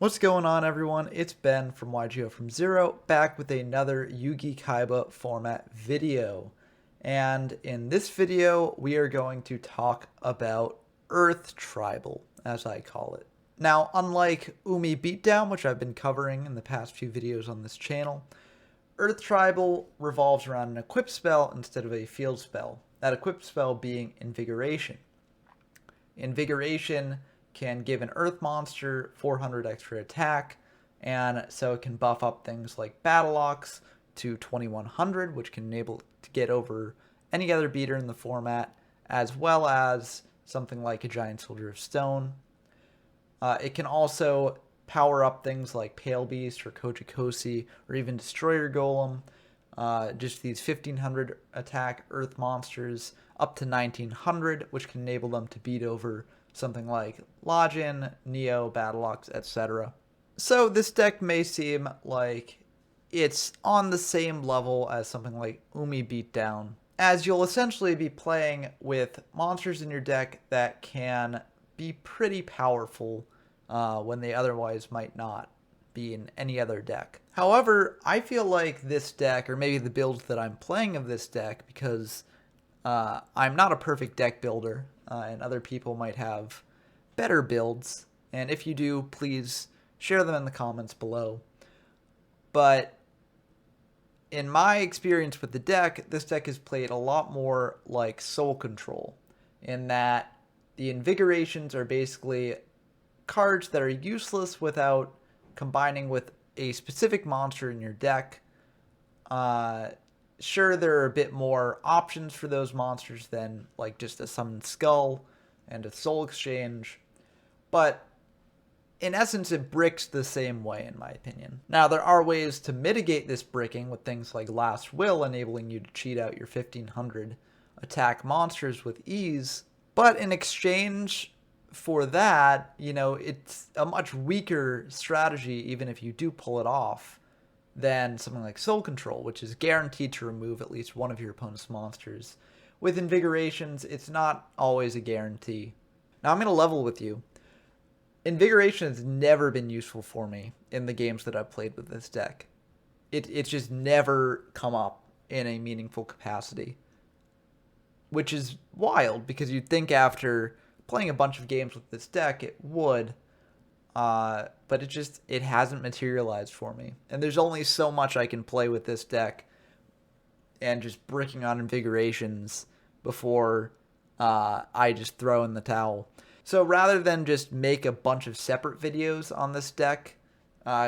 What's going on, everyone? It's Ben from YGO from Zero, back with another Yugi-Kaiba format video. And in this video, we are going to talk about Earth Tribal, as I call it. Now, unlike Umi Beatdown, which I've been covering in the past few videos on this channel, Earth Tribal revolves around an equip spell instead of a field spell, that equip spell being Invigoration. Invigoration can give an earth monster 400 extra attack, and so it can buff up things like Battle Ox to 2100, which can enable it to get over any other beater in the format, as well as something like a Giant Soldier of Stone. It can also power up things like Pale Beast or Kojikosi or even Destroyer Golem. Just these 1500 attack earth monsters up to 1900, which can enable them to beat over something like Login, Neo, Battleox, etc. So this deck may seem like it's on the same level as something like Umi Beatdown, as you'll essentially be playing with monsters in your deck that can be pretty powerful when they otherwise might not be in any other deck. However, I feel like this deck, or maybe the builds that I'm playing of this deck, because I'm not a perfect deck builder, and other people might have better builds, and if you do, please share them in the comments below. But in my experience with the deck, this deck is played a lot more like Soul Control, in that the Invigorations are basically cards that are useless without combining with a specific monster in your deck. Sure, there are a bit more options for those monsters than like just a Summoned Skull and a Soul Exchange, but in essence it bricks the same way in my opinion. Now there are ways to mitigate this bricking with things like Last Will enabling you to cheat out your 1500 attack monsters with ease, but in exchange for that, it's a much weaker strategy even if you do pull it off than something like Soul Control, which is guaranteed to remove at least one of your opponent's monsters. With Invigorations, it's not always a guarantee. Now I'm going to level with you. Invigoration has never been useful for me in the games that I've played with this deck. It's just never come up in a meaningful capacity, which is wild because you'd think after playing a bunch of games with this deck it would, but it hasn't materialized for me. And there's only so much I can play with this deck and just bricking on Invigorations before I just throw in the towel. So rather than just make a bunch of separate videos on this deck,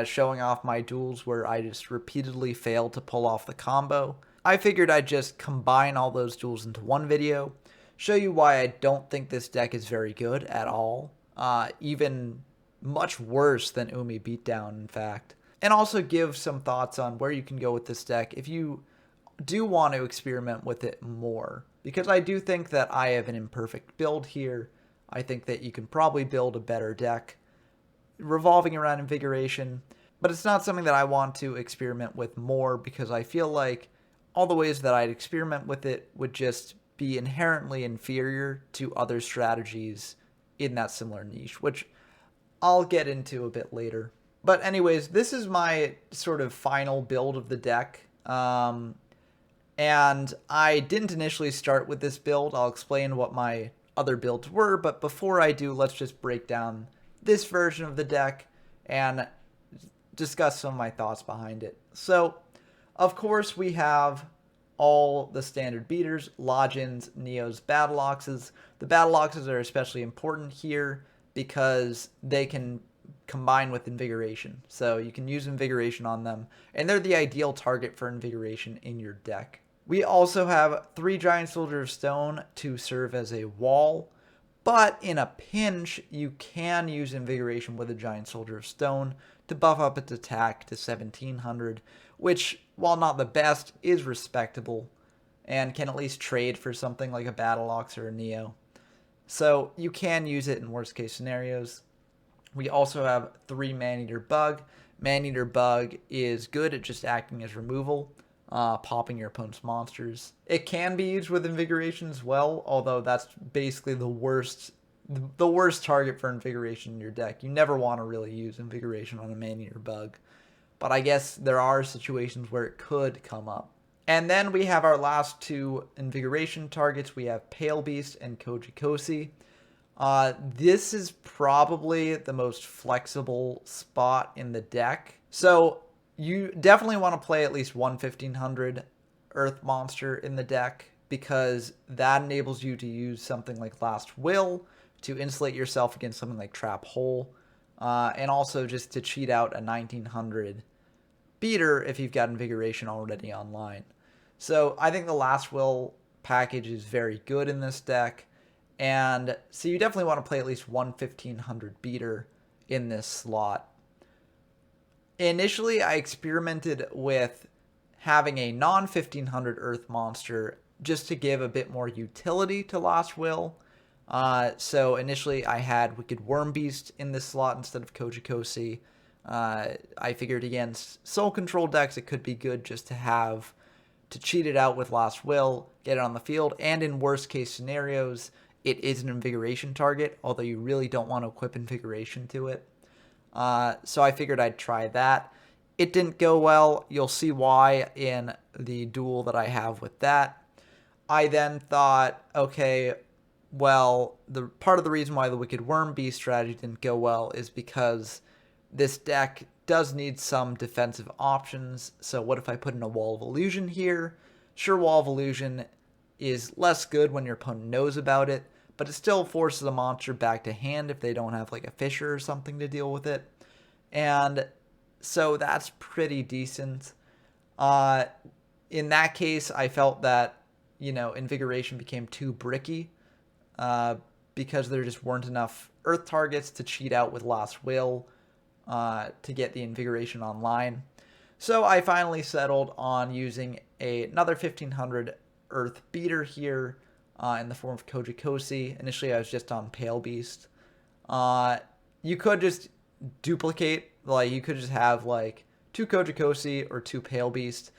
showing off my duels where I just repeatedly fail to pull off the combo, I figured I'd just combine all those duels into one video, show you why I don't think this deck is very good at all, even much worse than Umi Beatdown, in fact. And also give some thoughts on where you can go with this deck if you do want to experiment with it more. Because I do think that I have an imperfect build here. I think that you can probably build a better deck revolving around Invigoration. But it's not something that I want to experiment with more because I feel like all the ways that I'd experiment with it would just be inherently inferior to other strategies in that similar niche, which I'll get into a bit later. But anyways, this is my sort of final build of the deck. And I didn't initially start with this build. I'll explain what my other builds were, but before I do, let's just break down this version of the deck and discuss some of my thoughts behind it. So, of course, we have all the standard beaters, Logins, Neos, Battleoxes. The Battleoxes are especially important here because they can combine with Invigoration. So you can use Invigoration on them, and they're the ideal target for Invigoration in your deck. We also have 3 Giant Soldier of Stone to serve as a wall, but in a pinch, you can use Invigoration with a Giant Soldier of Stone to buff up its attack to 1700, which, while not the best, is respectable, and can at least trade for something like a Battleox or a Neo. So you can use it in worst case scenarios. We also have 3 Maneater Bug. Maneater Bug is good at just acting as removal, popping your opponent's monsters. It can be used with Invigoration as well, although that's basically the worst the worst target for Invigoration in your deck. You never want to really use Invigoration on a Man-Eater bug. But I guess there are situations where it could come up. And then we have our last two Invigoration targets. We have Pale Beast and Kojikosi. This is probably the most flexible spot in the deck. So you definitely want to play at least one 1500 Earth monster in the deck, because that enables you to use something like Last Will to insulate yourself against something like Trap Hole, and also just to cheat out a 1900 beater if you've got Invigoration already online. So I think the Last Will package is very good in this deck, and so you definitely want to play at least one 1500 beater in this slot. Initially, I experimented with having a non-1500 Earth monster just to give a bit more utility to Last Will. So initially, I had Wicked Worm Beast in this slot instead of Kojikosi. I figured against Soul Control decks, it could be good just to have to cheat it out with Last Will, get it on the field, and in worst case scenarios, it is an Invigoration target, although you really don't want to equip Invigoration to it. So I figured I'd try that. It didn't go well. You'll see why in the duel that I have with that. I then thought, okay, well, the part of the reason why the Wicked Worm Beast strategy didn't go well is because this deck does need some defensive options. So what if I put in a Wall of Illusion here? Sure, Wall of Illusion is less good when your opponent knows about it, but it still forces a monster back to hand if they don't have like a Fisher or something to deal with it. And so that's pretty decent. In that case, I felt that, Invigoration became too bricky, because there just weren't enough Earth targets to cheat out with Last Will to get the Invigoration online. So I finally settled on using another 1500 Earth beater here in the form of Kojikosi. Initially, I was just on Pale Beast. You could just duplicate, you could just have two Kojikosi or two Pale Beast.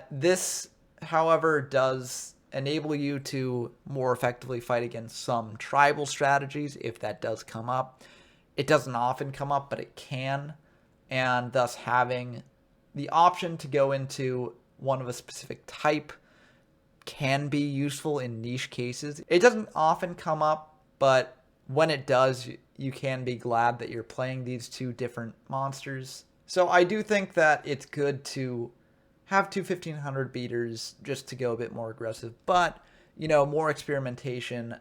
This, however, does enable you to more effectively fight against some tribal strategies if that does come up. It doesn't often come up, but it can, and thus having the option to go into one of a specific type can be useful in niche cases. It doesn't often come up, but when it does, you can be glad that you're playing these two different monsters. So I do think that it's good to have two 1500 beaters just to go a bit more aggressive, but more experimentation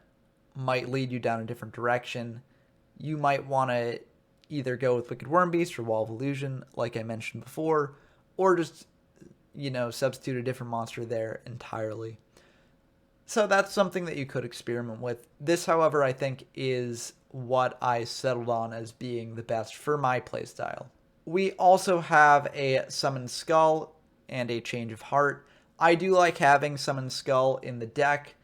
might lead you down a different direction. You might want to either go with Wicked Worm Beast or Wall of Illusion, like I mentioned before, or just substitute a different monster there entirely. So that's something that you could experiment with. This, however, I think is what I settled on as being the best for my playstyle. We also have a Summon Skull and a Change of Heart. I do like having Summon Skull in the deck.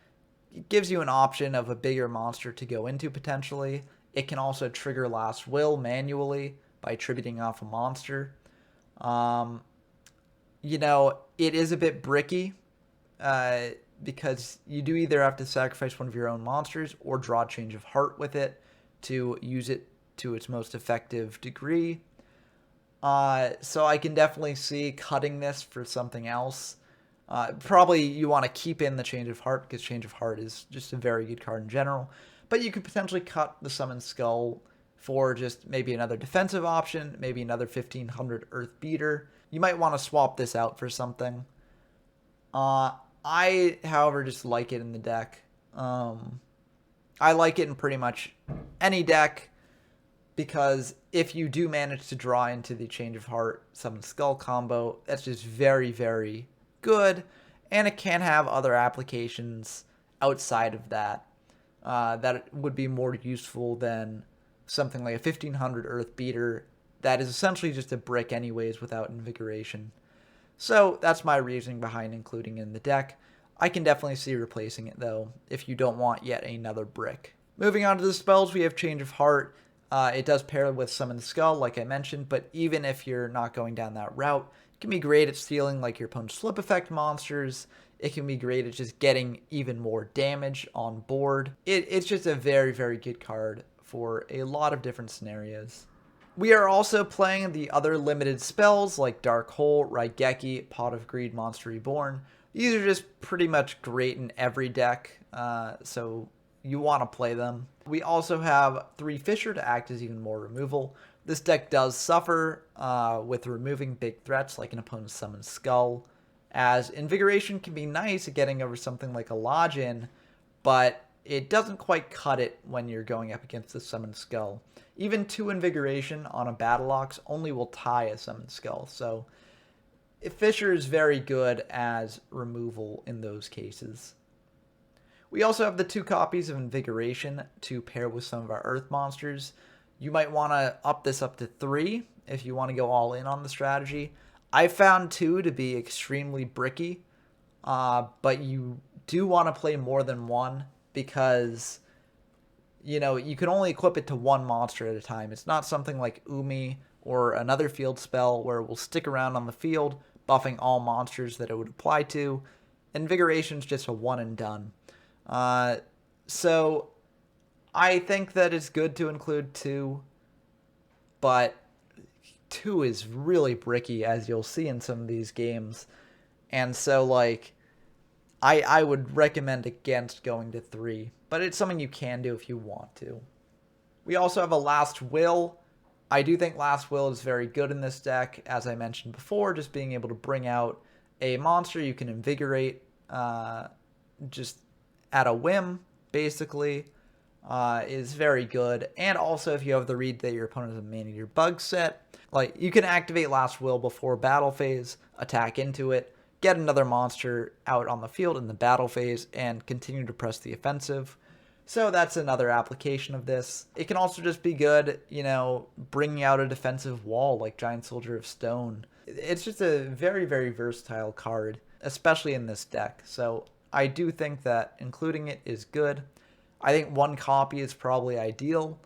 It gives you an option of a bigger monster to go into potentially. It can also trigger Last Will manually by attributing off a monster. It is a bit bricky, because you do either have to sacrifice one of your own monsters or draw Change of Heart with it to use it to its most effective degree. So I can definitely see cutting this for something else. Probably you want to keep in the Change of Heart, because Change of Heart is just a very good card in general. But you could potentially cut the Summon Skull for just maybe another defensive option, maybe another 1500 Earth Beater. You might want to swap this out for something. I, however, just like it in the deck. I like it in pretty much any deck, because if you do manage to draw into the Change of Heart Summon Skull combo, that's just very, very good, and it can have other applications outside of that that would be more useful than something like a 1500 Earth Beater that is essentially just a brick anyways without Invigoration. So that's my reasoning behind including it in the deck. I can definitely see replacing it, though, if you don't want yet another brick. Moving on to the spells, we have Change of Heart. It does pair with Summon Skull, like I mentioned, but even if you're not going down that route, it can be great at stealing your opponent's flip effect monsters. It can be great at just getting even more damage on board. It's just a very, very good card for a lot of different scenarios. We are also playing the other limited spells like Dark Hole, Raigeki, Pot of Greed, Monster Reborn. These are just pretty much great in every deck, so you want to play them. We also have 3 Fissure to act as even more removal. This deck does suffer with removing big threats like an opponent's Summoned Skull, as Invigoration can be nice at getting over something like a Lodge-In, but it doesn't quite cut it when you're going up against the Summoned Skull. Even 2 Invigoration on a Battle Ox only will tie a Summoned Skull, so Fissure is very good as removal in those cases. We also have the 2 copies of Invigoration to pair with some of our Earth monsters. You might want to up this up to 3 if you want to go all in on the strategy. I found 2 to be extremely bricky, but you do want to play more than 1 because, you know, you can only equip it to 1 monster at a time. It's not something like Umi or another field spell where it will stick around on the field, buffing all monsters that it would apply to. Invigoration's just a one and done. So I think that it's good to include 2, but 2 is really bricky, as you'll see in some of these games. And so, like, I would recommend against going to 3, but it's something you can do if you want to. We also have a Last Will. I do think Last Will is very good in this deck, as I mentioned before, just being able to bring out a monster you can invigorate just at a whim, basically, is very good. And also, if you have the read that your opponent has a Man-Eater Bug set, like, you can activate Last Will before battle phase, attack into it, get another monster out on the field in the battle phase, and continue to press the offensive. So that's another application of this. It can also just be good, you know, bringing out a defensive wall like Giant Soldier of Stone. It's just a very, very versatile card, especially in this deck. So I do think that including it is good. I think 1 copy is probably ideal.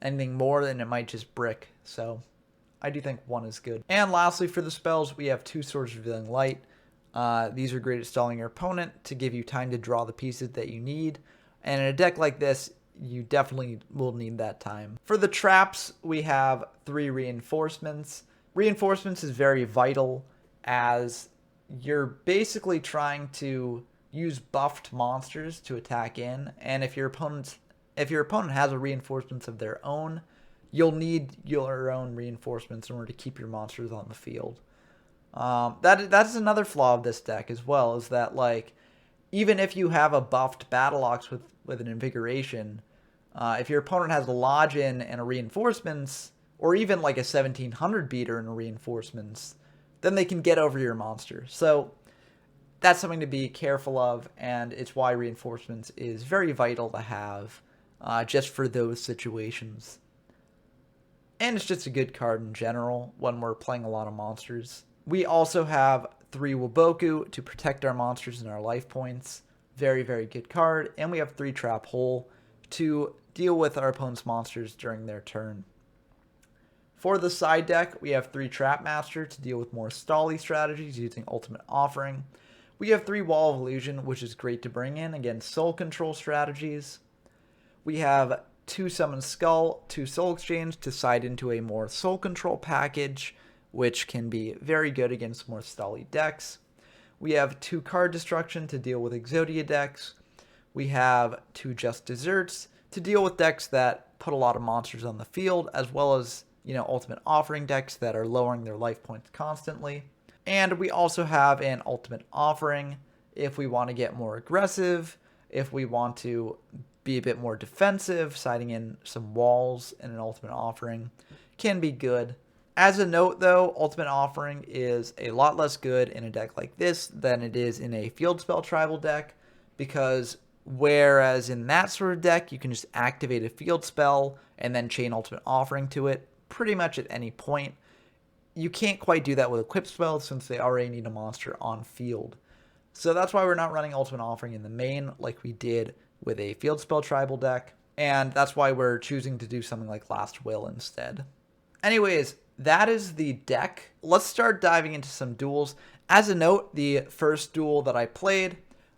Anything more, then it might just brick. So I do think 1 is good. And lastly, for the spells, we have 2 Swords of Revealing Light. These are great at stalling your opponent to give you time to draw the pieces that you need. And in a deck like this, you definitely will need that time. For the traps, we have 3 Reinforcements. Reinforcements is very vital as you're basically trying to use buffed monsters to attack in, and if your opponent has a reinforcements of their own, you'll need your own reinforcements in order to keep your monsters on the field. That's another flaw of this deck as well, is that, like, even if you have a buffed Battle Ox with an Invigoration, if your opponent has a Lodge-In and a Reinforcements, or even like a 1700 beater and a Reinforcements, then they can get over your monster. So that's something to be careful of, and it's why Reinforcements is very vital to have just for those situations. And it's just a good card in general when we're playing a lot of monsters. We also have 3 Waboku to protect our monsters and our life points. Very, very good card. And we have 3 Trap Hole to deal with our opponent's monsters during their turn. For the side deck, we have 3 Trap Master to deal with more stally strategies using Ultimate Offering. We have 3 Wall of Illusion, which is great to bring in against soul control strategies. We have 2 Summon Skull, 2 Soul Exchange to side into a more soul control package, which can be very good against more stally decks. We have 2 Card Destruction to deal with Exodia decks. We have 2 Just Desserts to deal with decks that put a lot of monsters on the field, as well as, you know, Ultimate Offering decks that are lowering their life points constantly. And we also have an Ultimate Offering if we want to get more aggressive, if we want to be a bit more defensive, siding in some walls and an Ultimate Offering can be good. As a note, though, Ultimate Offering is a lot less good in a deck like this than it is in a Field Spell Tribal deck, because whereas in that sort of deck, you can just activate a Field Spell and then chain Ultimate Offering to it pretty much at any point. You can't quite do that with Equip Spells since they already need a monster on field. So that's why we're not running Ultimate Offering in the main like we did with a Field Spell Tribal deck, and that's why we're choosing to do something like Last Will instead. Anyways, that is the deck. Let's start diving into some duels. As a note, the first duel that I played,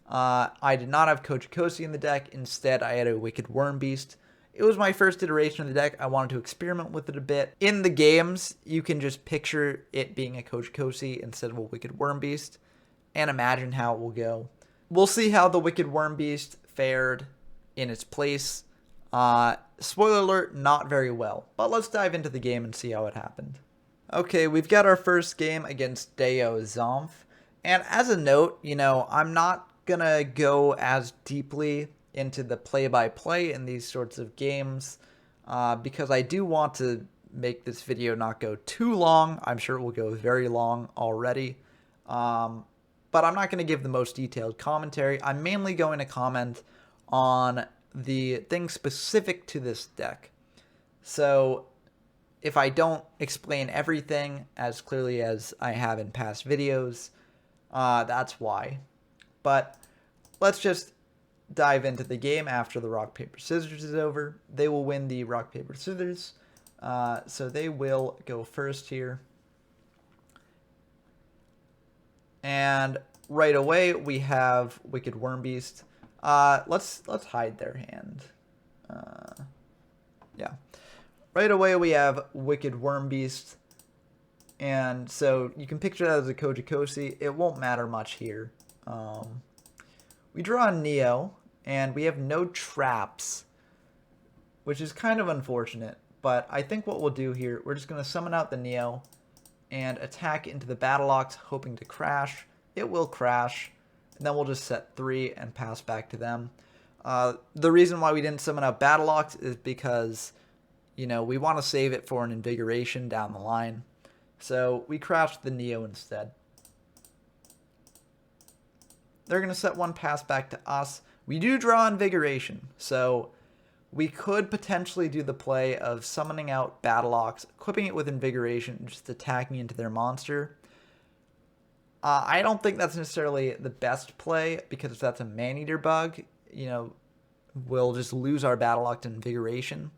I did not have Koji-Kosi in the deck. Instead, I had a Wicked Worm Beast. It was my first iteration of the deck. I wanted to experiment with it a bit. In the games, you can just picture it being a Koji-Kosi instead of a Wicked Worm Beast and imagine how it will go. We'll see how the Wicked Worm Beast fared in its place. Spoiler alert, not very well. But let's dive into the game and see how it happened. Okay, we've got our first game against Deo Zomph. And as a note, I'm not going to go as deeply into the play-by-play in these sorts of games because I do want to make this video not go too long. I'm sure it will go very long already. But I'm not going to give the most detailed commentary. I'm mainly going to comment on the things specific to this deck. So if I don't explain everything as clearly as I have in past videos, that's why. But let's just dive into the game after the rock, paper, scissors is over. They will win the rock, paper, scissors. So they will go first here. And right away we have Wicked Worm Beast. Let's hide their hand. Yeah. Right away we have Wicked Worm Beast. And so you can picture that as a Koji-Kosi. It won't matter much here. We draw a Neo, and we have no traps, which is kind of unfortunate. But I think what we'll do here, we're just going to summon out the Neo and attack into the Battle Ox, hoping to crash. It will crash, and then we'll just set 3 and pass back to them. The reason why we didn't summon out Battle Ox is because, we want to save it for an Invigoration down the line. So we crashed the Neo instead. They're going to set 1, pass back to us. We do draw Invigoration, so we could potentially do the play of summoning out Battle Ox, equipping it with Invigoration, and just attacking into their monster. I don't think that's necessarily the best play, because if that's a Man-Eater bug, we'll just lose our Battle Ox to Invigoration,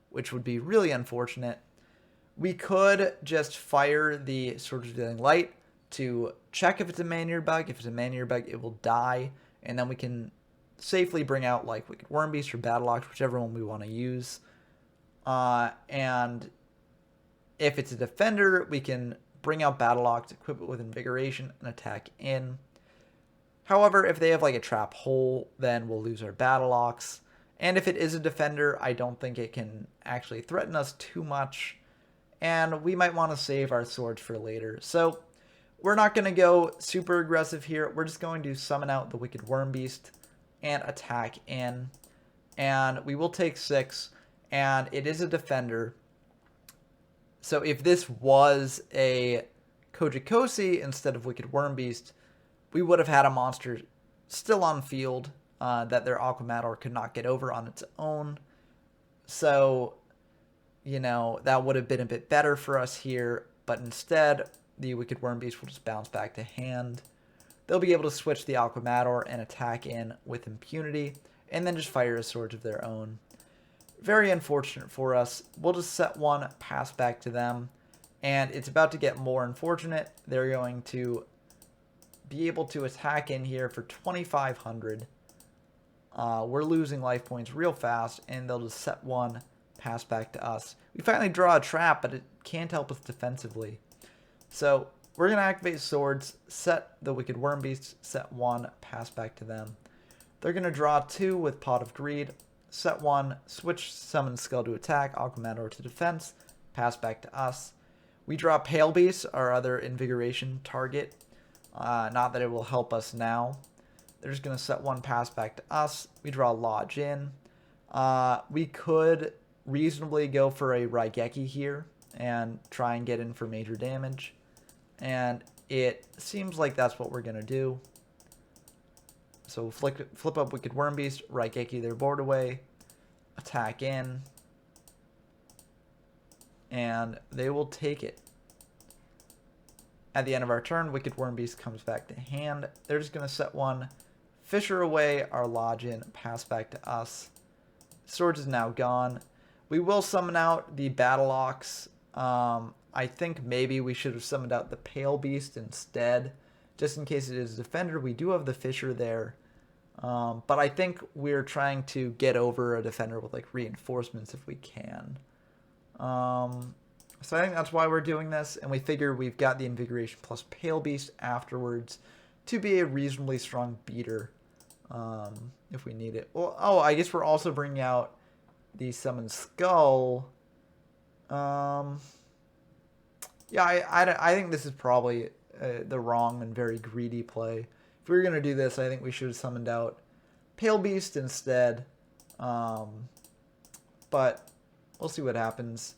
which would be really unfortunate. We could just fire the Sword of Dealing Light to check if it's a Man-Eater bug. If it's a Man-Eater bug, it will die, and then we can safely bring out like Wicked Worm Beast or Battle Ox, whichever one we want to use. And if it's a defender, we can bring out Battle Ox, equip it with Invigoration, and attack in. However, if they have like a trap hole, then we'll lose our Battle Ox. And if it is a defender, I don't think it can actually threaten us too much. And we might want to save our swords for later. So we're not going to go super aggressive here. We're just going to summon out the Wicked Worm Beast and attack in. And we will take 6. And it is a defender. So if this was a Koji-Kosi instead of Wicked Worm Beast, we would have had a monster still on field that their Aquamator could not get over on its own. So, that would have been a bit better for us here. But instead, the Wicked Worm Beast will just bounce back to hand. They'll be able to switch the Aquamator and attack in with impunity, and then just fire a Swords of their own. Very unfortunate for us. We'll just set 1, pass back to them, and it's about to get more unfortunate. They're going to be able to attack in here for 2,500. We're losing life points real fast, and they'll just set 1, pass back to us. We finally draw a trap, but it can't help us defensively. So we're going to activate Swords, set the Wicked Worm Beast, set 1, pass back to them. They're going to draw 2 with Pot of Greed, set 1, switch Summon Skull to attack, Aquamator to defense, pass back to us. We draw Pale Beast, our other Invigoration target. Not that it will help us now. They're just going to set 1, pass back to us. We draw Lodge in. We could reasonably go for a Raigeki here and try and get in for major damage. And it seems like that's what we're going to do. So flip up Wicked Worm Beast, Raigeki their board away, attack in, and they will take it. At the end of our turn, Wicked Worm Beast comes back to hand. They're just going to set 1, Fisher away our Lodge in, pass back to us. Swords is now gone. We will summon out the Battle Ox. I think maybe we should have summoned out the Pale Beast instead. just in case it is a defender. We do have the Fisher there. But I think we're trying to get over a defender with like reinforcements if we can. So I think that's why we're doing this, and we figure we've got the Invigoration plus Pale Beast afterwards to be a reasonably strong beater if we need it. Well, oh, I guess we're also bringing out the Summon Skull. Yeah, I think this is probably the wrong and very greedy play. If we were going to do this, I think we should have summoned out Pale Beast instead. But we'll see what happens.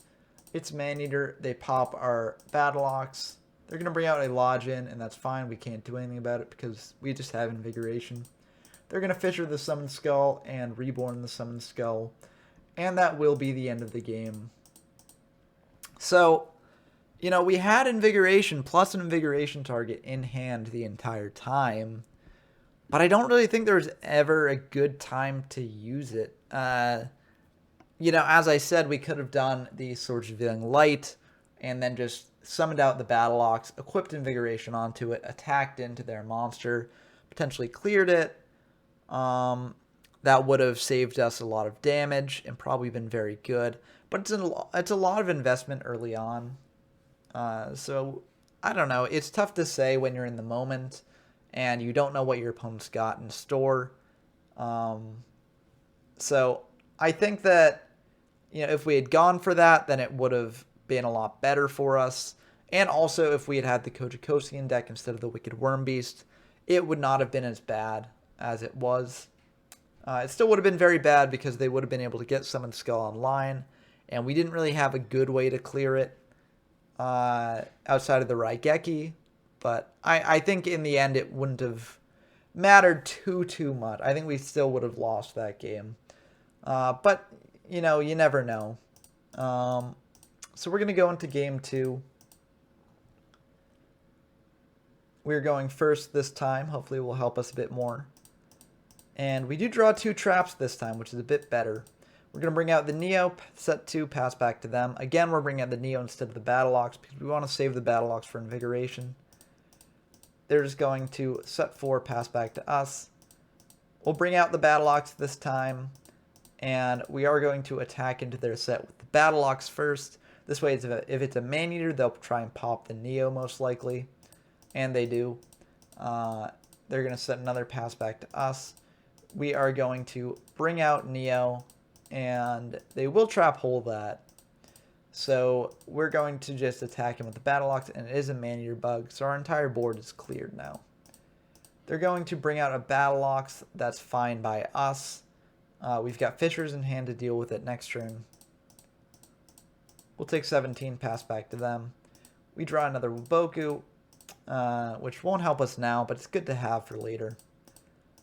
It's Maneater. They pop our Battle Ox. They're going to bring out a Lodgin, and that's fine. We can't do anything about it because we just have Invigoration. They're going to Fisher the Summoned Skull and Reborn the Summoned Skull. And that will be the end of the game. So, you know, we had Invigoration plus an Invigoration target in hand the entire time. But I don't really think there was ever a good time to use it. You know, as I said, we could have done the Swords Revealing Light and then just summoned out the Battle Ox, equipped Invigoration onto it, attacked into their monster, potentially cleared it. That would have saved us a lot of damage and probably been very good. But it's a lot of investment early on. So, I don't know. It's tough to say when you're in the moment and you don't know what your opponent's got in store. So, I think that, you know, if we had gone for that, then it would have been a lot better for us. And also, if we had had the Kojikosian deck instead of the Wicked Worm Beast, it would not have been as bad as it was. It still would have been very bad because they would have been able to get Summoned Skull online, and we didn't really have a good way to clear it outside of the Raigeki. But I think in the end it wouldn't have mattered too much. I think we still would have lost that game. But, you know, you never know. So we're going to go into game 2. We're going first this time. Hopefully it will help us a bit more. And we do draw 2 traps this time, which is a bit better. We're going to bring out the Neo, set 2, pass back to them. Again, we're bringing out the Neo instead of the Battle Ox because we want to save the Battle Ox for Invigoration. They're just going to set 4, pass back to us. We'll bring out the Battle Ox this time. And we are going to attack into their set with the Battle Ox first. This way, if it's a Maneater, they'll try and pop the Neo most likely. And they do. They're going to set another pass back to us. We are going to bring out Neo, and they will trap hole that. So we're going to just attack him with the Battle Ox, and it is a Maneater bug, so our entire board is cleared now. They're going to bring out a Battle Ox. That's fine by us. We've got Fishers in hand to deal with it next turn. We'll take 17, pass back to them. We draw another Wuboku, which won't help us now, but it's good to have for later.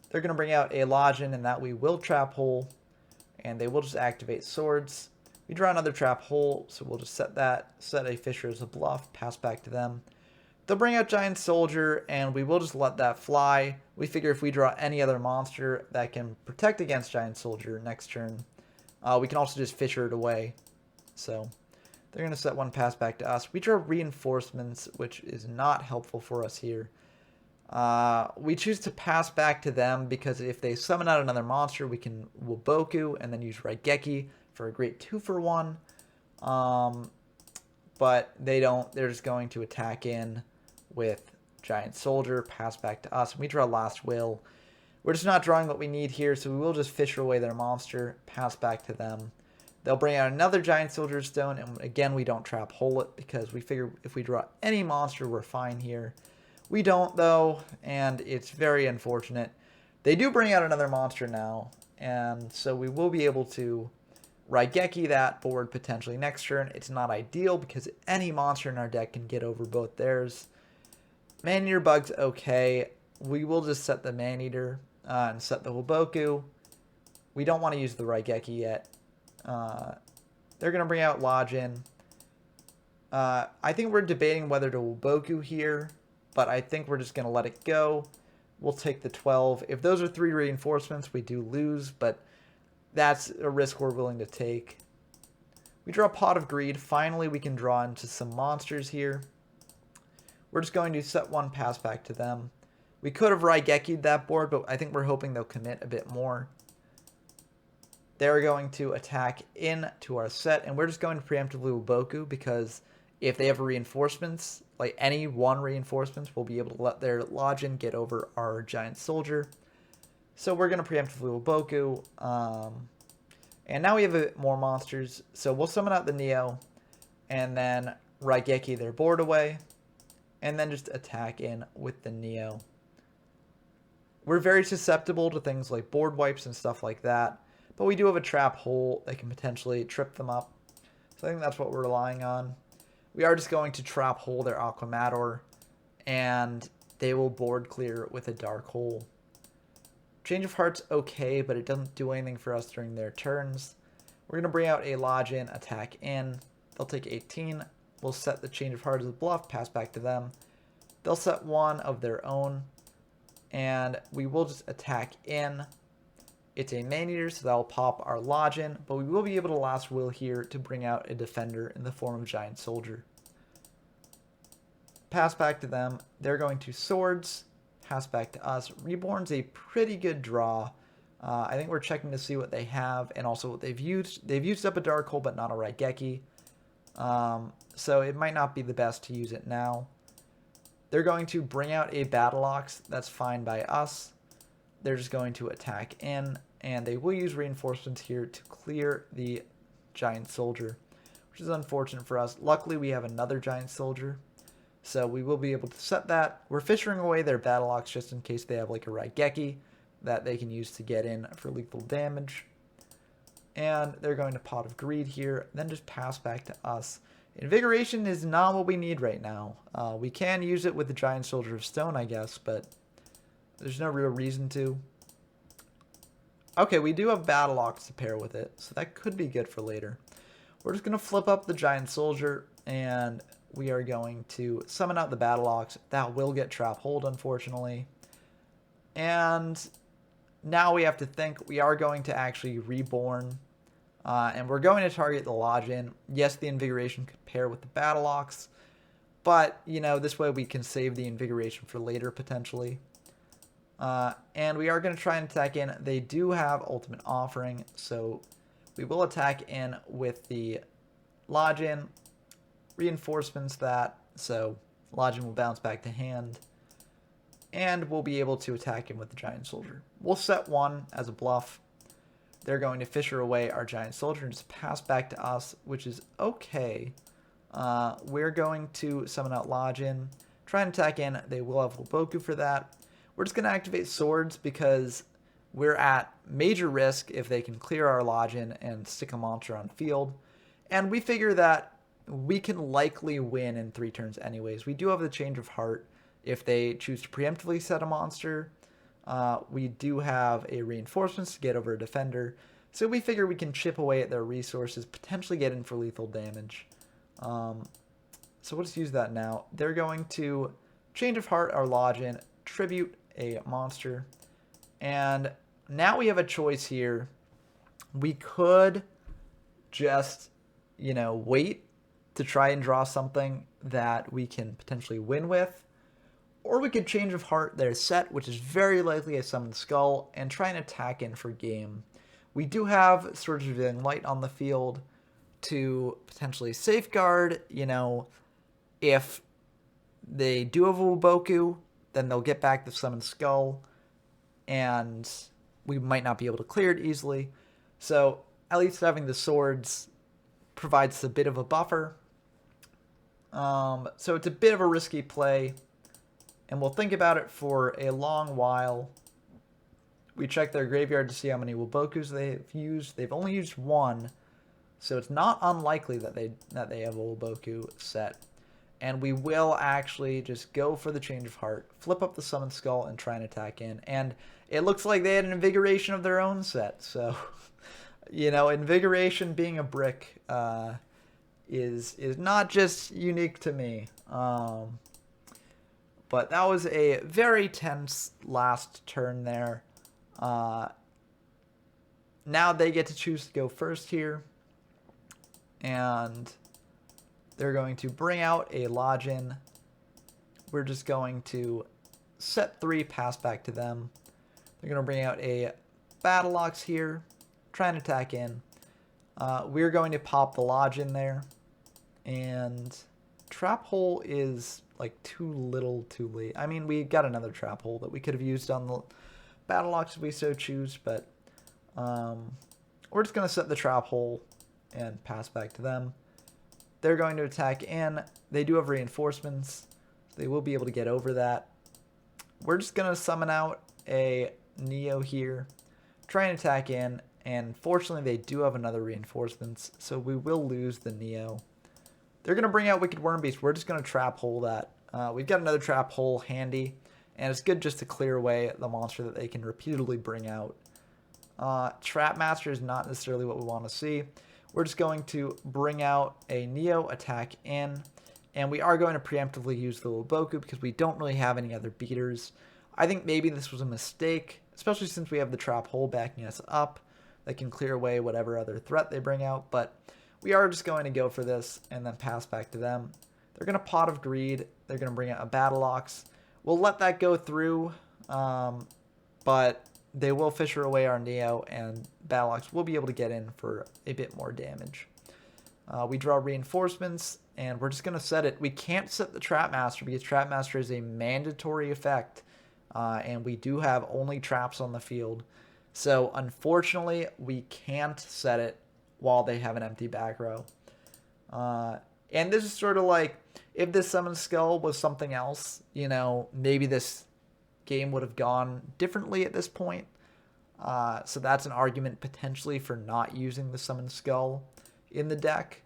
They're going to bring out a Lodgin, and that we will trap hole, and they will just activate swords. We draw another trap hole, so we'll just set that, set a Fisher as a bluff, pass back to them. They'll bring out Giant Soldier, and we will just let that fly. We figure if we draw any other monster that can protect against Giant Soldier next turn, we can also just Fisher it away. So they're going to set 1 pass back to us. We draw Reinforcements, which is not helpful for us here. We choose to pass back to them because if they summon out another monster, we can Wuboku and then use Raigeki for a great 2-for-1. But they don't. They're just going to attack in with Giant Soldier, pass back to us. And we draw Last Will. We're just not drawing what we need here, so we will just Fisher away their monster, pass back to them. They'll bring out another Giant Soldier Stone, and again, we don't trap hole it because we figure if we draw any monster, we're fine here. We don't, though, and it's very unfortunate. They do bring out another monster now, and so we will be able to Raigeki that board potentially next turn. It's not ideal because any monster in our deck can get over both theirs. Maneater bug's okay. We will just set the Maneater and set the Wuboku. We don't want to use the Raigeki yet. They're going to bring out Lodgin. I think we're debating whether to Wuboku here, but I think we're just going to let it go. We'll take the 12. If those are 3 reinforcements, we do lose, but that's a risk we're willing to take. We draw Pot of Greed. Finally, we can draw into some monsters here. We're just going to set one pass back to them. We could have Raigeki'd that board, but I think we're hoping they'll commit a bit more. They're going to attack into our set, and we're just going to preemptively Uboku because if they have reinforcements, like any one reinforcements, we'll be able to let their Lodgin get over our giant soldier. So we're going to preemptively Uboku. And now we have more monsters, so we'll summon out the Neo, and then Raigeki their board away, and then just attack in with the Neo. We're very susceptible to things like board wipes and stuff like that, but we do have a trap hole that can potentially trip them up. So I think that's what we're relying on. We are just going to trap hole their Aquamador, and they will board clear with a Dark Hole. Change of Heart's okay, but it doesn't do anything for us during their turns. We're going to bring out a Lodgin, attack in. They'll take 18. We'll set the Change of Heart as a bluff, pass back to them. They'll set one of their own, and we will just attack in. It's a Man-Eater, so that'll pop our Lodgin, but we will be able to Last Will here to bring out a Defender in the form of Giant Soldier. Pass back to them. They're going to Swords. Pass back to us. Reborn's a pretty good draw. I think we're checking to see what they have and also what they've used. They've used up a Dark Hole, but not a Raigeki. So it might not be the best to use it now. They're going to bring out a Battle Ox. That's fine by us. They're just going to attack in, and they will use reinforcements here to clear the Giant Soldier, which is unfortunate for us. Luckily, we have another Giant Soldier. So we will be able to set that. We're fishing away their Battle Ox just in case they have like a Raigeki that they can use to get in for lethal damage. And they're going to Pot of Greed here, then just pass back to us. Invigoration is not what we need right now. We can use it with the Giant Soldier of Stone, I guess, but there's no real reason to. Okay, we do have Battle Ox to pair with it, so that could be good for later. We're just going to flip up the Giant Soldier, and we are going to summon out the Battle Ox. That will get Trap Hold, unfortunately. And now we have to think. We are going to actually Reborn. And we're going to target the Lodgin. Yes, the Invigoration could pair with the Battle Ox. But, you know, this way we can save the Invigoration for later, potentially. And we are going to try and attack in. They do have Ultimate Offering. So we will attack in with the Lodgin. Reinforcements that, so Lodgin will bounce back to hand, and we'll be able to attack him with the Giant Soldier. We'll set one as a bluff. They're going to Fisher away our Giant Soldier and just pass back to us, which is okay. We're going to summon out Lodgin, try and attack in. They will have Uboku for that. We're just going to activate Swords because we're at major risk if they can clear our Lodgin and stick a monster on field. And we figure that we can likely win in 3 turns anyways. We do have the Change of Heart if they choose to preemptively set a monster. We do have a Reinforcements to get over a Defender. So we figure we can chip away at their resources, potentially get in for lethal damage. So we'll just use that now. They're going to Change of Heart our Lodgin, tribute a monster. And now we have a choice here. We could just, you know, wait to try and draw something that we can potentially win with. Or we could Change of Heart their set, which is very likely a Summoned Skull, and try and attack in for game. We do have Swords of Revealing Light on the field to potentially safeguard, you know, if they do have a Uboku, then they'll get back the Summoned Skull, and we might not be able to clear it easily. So at least having the swords provides a bit of a buffer. So it's a bit of a risky play, and we'll think about it for a long while. We check their graveyard to see how many Ubokus they've used. They've only used one, so it's not unlikely that they have a Uboku set. And we will actually just go for the Change of Heart, flip up the Summoned Skull, and try and attack in. And it looks like they had an Invigoration of their own set, so you know, Invigoration being a brick is not just unique to me. But that was a very tense last turn there. Now they get to choose to go first here. And they're going to bring out a Lodgin. we're just going to set 3, pass back to them. They're going to bring out a Battle Ox here, try and attack in. We're going to pop the Lodge in there, and Trap Hole is like too little too late. I mean, we got another Trap Hole that we could have used on the Battle Ox if we so choose, but we're just going to set the Trap Hole and pass back to them. They're going to attack in. They do have reinforcements, so they will be able to get over that. We're just going to summon out a Neo here, try and attack in, and fortunately they do have another reinforcements, so we will lose the Neo. They're going to bring out Wicked Worm Beast. We're just going to Trap Hole that. We've got another Trap Hole handy, and it's good just to clear away the monster that they can repeatedly bring out. Trap Master is not necessarily what we want to see. We're just going to bring out a Neo, attack in, and we are going to preemptively use the Loboku because we don't really have any other beaters. I think maybe this was a mistake, especially since we have the Trap Hole backing us up that can clear away whatever other threat they bring out, but we are just going to go for this and then pass back to them. They're going to Pot of Greed. They're going to bring out a Battle Ox. We'll let that go through, but they will Fisher away our Neo, and Battle Ox will be able to get in for a bit more damage. We draw reinforcements, and we're just going to set it. We can't set the Trap Master because Trap Master is a mandatory effect, and we do have only traps on the field. So, unfortunately, we can't set it while they have an empty back row. And this is sort of like, if this Summon Skull was something else, you know, maybe this game would have gone differently at this point. So that's an argument potentially for not using the Summon Skull in the deck.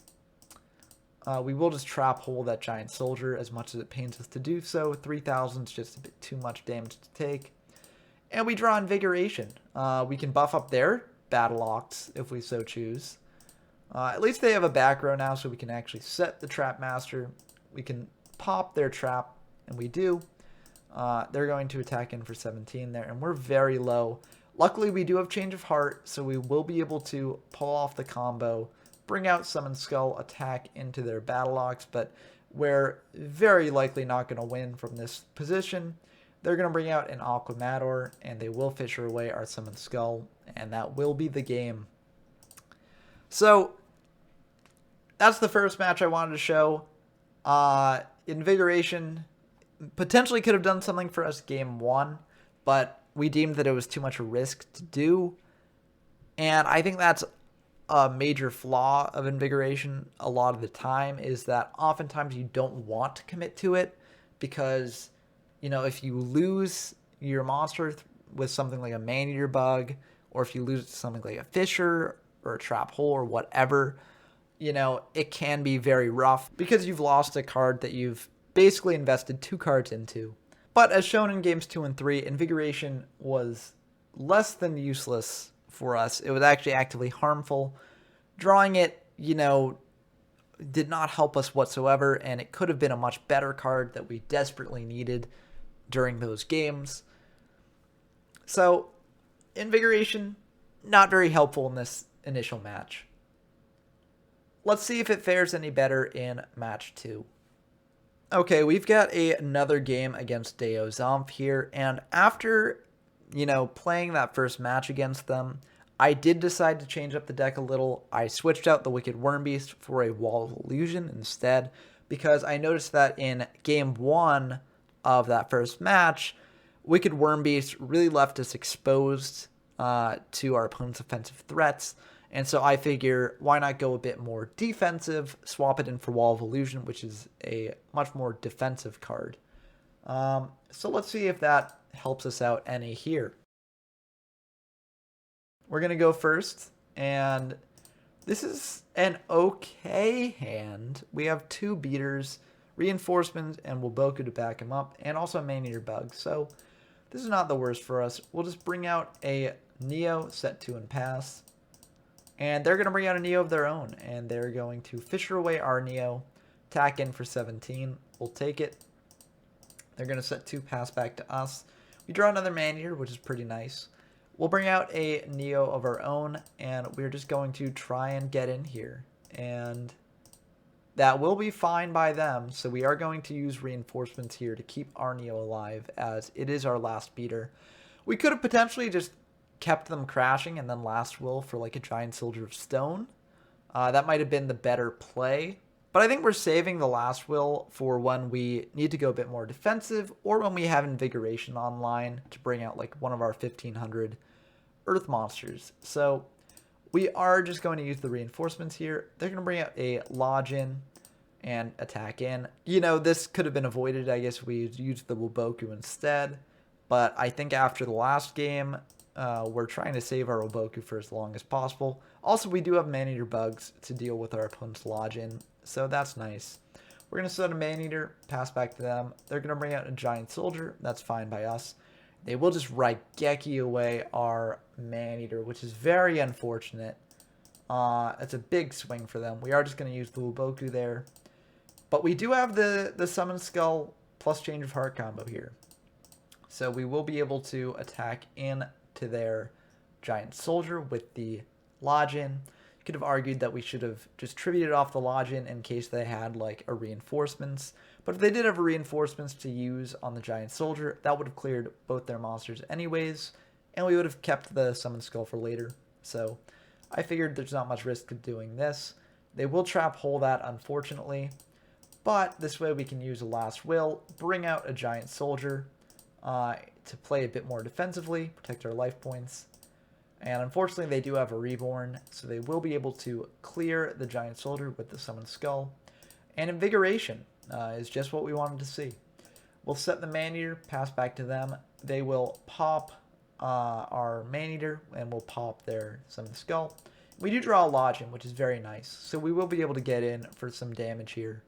We will just Trap Hole that Giant Soldier as much as it pains us to do so. 3,000 is just a bit too much damage to take. And we draw Invigoration. We can buff up their Battle Ox if we so choose. At least they have a back row now, so we can actually set the Trap Master. We can pop their trap, and we do. They're going to attack in for 17 there, and we're very low. Luckily, we do have Change of Heart, so we will be able to pull off the combo, bring out Summon Skull, attack into their Battle Ox, but we're very likely not going to win from this position. They're going to bring out an Aquamador, and they will Fisher away our Summon Skull, and that will be the game. So, that's the first match I wanted to show. Invigoration potentially could have done something for us game 1, but we deemed that it was too much a risk to do. And I think that's a major flaw of Invigoration a lot of the time, is that oftentimes you don't want to commit to it because, you know, if you lose your monster with something like a Man-Eater Bug, or if you lose it to something like a Fisher or a Trap Hole or whatever, you know, it can be very rough because you've lost a card that you've basically invested 2 cards into. But as shown in games 2 and 3, Invigoration was less than useless for us. It was actually actively harmful. Drawing it, you know, did not help us whatsoever, and it could have been a much better card that we desperately needed during those games. So, Invigoration, not very helpful in this initial match. Let's see if it fares any better in match 2. Okay, we've got another game against Deo Zomph here, and after, you know, playing that first match against them, I did decide to change up the deck a little. I switched out the Wicked Worm Beast for a Wall of Illusion instead, because I noticed that in game 1 of that first match, Wicked Worm Beast really left us exposed to our opponent's offensive threats. And so I figure, why not go a bit more defensive, swap it in for Wall of Illusion, which is a much more defensive card. So let's see if that helps us out any here. We're going to go first, and this is an okay hand. We have 2 beaters, reinforcements, and Woboku to back him up, and also a Man-Eater Bug. So this is not the worst for us. We'll just bring out a Neo, set 2 and pass. And they're going to bring out a Neo of their own, and they're going to Fisher away our Neo, attack in for 17. We'll take it. They're going to set 2, pass back to us. We draw another Man-Eater, which is pretty nice. We'll bring out a Neo of our own, and we're just going to try and get in here. And that will be fine by them, so we are going to use reinforcements here to keep Arneo alive, as it is our last beater. We could have potentially just kept them crashing and then last will for like a giant soldier of stone. That might have been the better play. But I think we're saving the last will for when we need to go a bit more defensive, or when we have Invigoration online to bring out like one of our 1500 Earth monsters. So we are just going to use the reinforcements here. They're going to bring out a Lodge in and attack in. You know, this could have been avoided. I guess we used the Woboku instead. But I think after the last game, we're trying to save our Woboku for as long as possible. Also, we do have Maneater bugs to deal with our opponent's Lodge in, so that's nice. We're going to set a Maneater, pass back to them. They're going to bring out a Giant Soldier. That's fine by us. They will just Raigeki away our Maneater, which is very unfortunate. It's a big swing for them. We are just going to use the Woboku there. But we do have the Summon Skull plus Change of Heart combo here. So we will be able to attack into their Giant Soldier with the Lodge in. You could have argued that we should have just tributed off the Lodge in case they had like a reinforcements. But if they did have a reinforcements to use on the Giant Soldier, that would have cleared both their monsters anyways, and we would have kept the Summon Skull for later. So I figured there's not much risk of doing this. They will trap hole that, unfortunately, but this way we can use a Last Will, bring out a Giant Soldier to play a bit more defensively, protect our life points. And unfortunately, they do have a Reborn, so they will be able to clear the Giant Soldier with the Summon Skull. And Invigoration is just what we wanted to see. We'll set the Maneater, pass back to them. They will pop our Maneater, and we'll pop their Summon Skull. We do draw a Lodge in, which is very nice, so we will be able to get in for some damage here.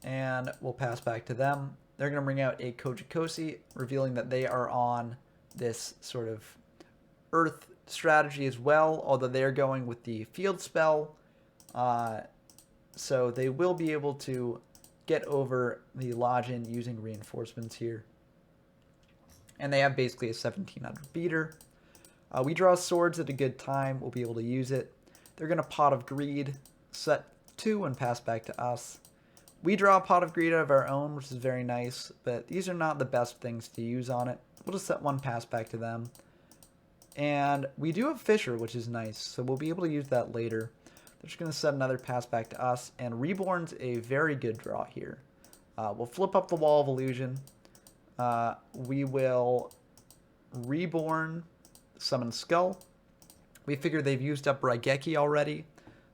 And we'll pass back to them. They're going to bring out a Kojikosi, revealing that they are on this sort of Earth strategy as well, although they're going with the field spell. So they will be able to get over the Lodge in using reinforcements here. And they have basically a 1700 beater. We draw swords at a good time. We'll be able to use it. They're going to Pot of Greed, set 2 and pass back to us. We draw a Pot of Greed out of our own, which is very nice, but these are not the best things to use on it. We'll just set 1 pass back to them. And we do have Fissure, which is nice, so we'll be able to use that later. They're just going to set another pass back to us, and Reborn's a very good draw here. We'll flip up the Wall of Illusion. We will Reborn, Summon Skull. We figure they've used up Raigeki already,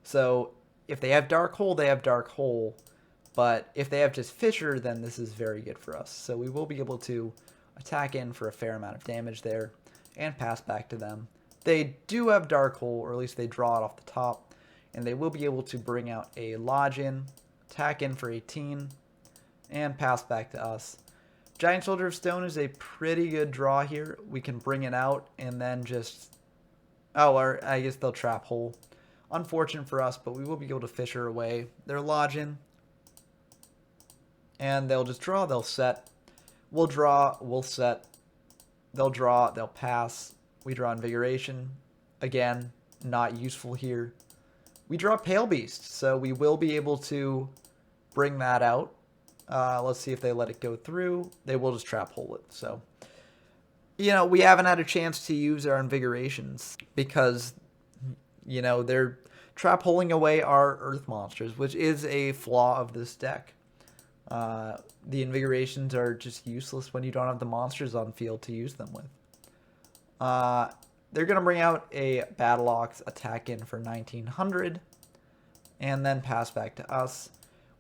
so if they have Dark Hole, they have Dark Hole. But if they have just Fissure, then this is very good for us. So we will be able to attack in for a fair amount of damage there and pass back to them. They do have Dark Hole, or at least they draw it off the top, and they will be able to bring out a Lodge in, attack in for 18, and pass back to us. Giant Soldier of Stone is a pretty good draw here. We can bring it out and then just... Oh, or I guess they'll trap hole. Unfortunate for us, but we will be able to Fissure away their Lodge in. And they'll just draw, they'll set. We'll draw, we'll set. They'll draw, they'll pass. We draw Invigoration. Again, not useful here. We draw Pale Beast, so we will be able to bring that out. Let's see if they let it go through. They will just trap hole it. So, you know, we haven't had a chance to use our Invigorations because, you know, they're trap holing away our Earth monsters, which is a flaw of this deck. The Invigorations are just useless when you don't have the monsters on field to use them with. They're going to bring out a Battle Ox, attack in for 1900, and then pass back to us.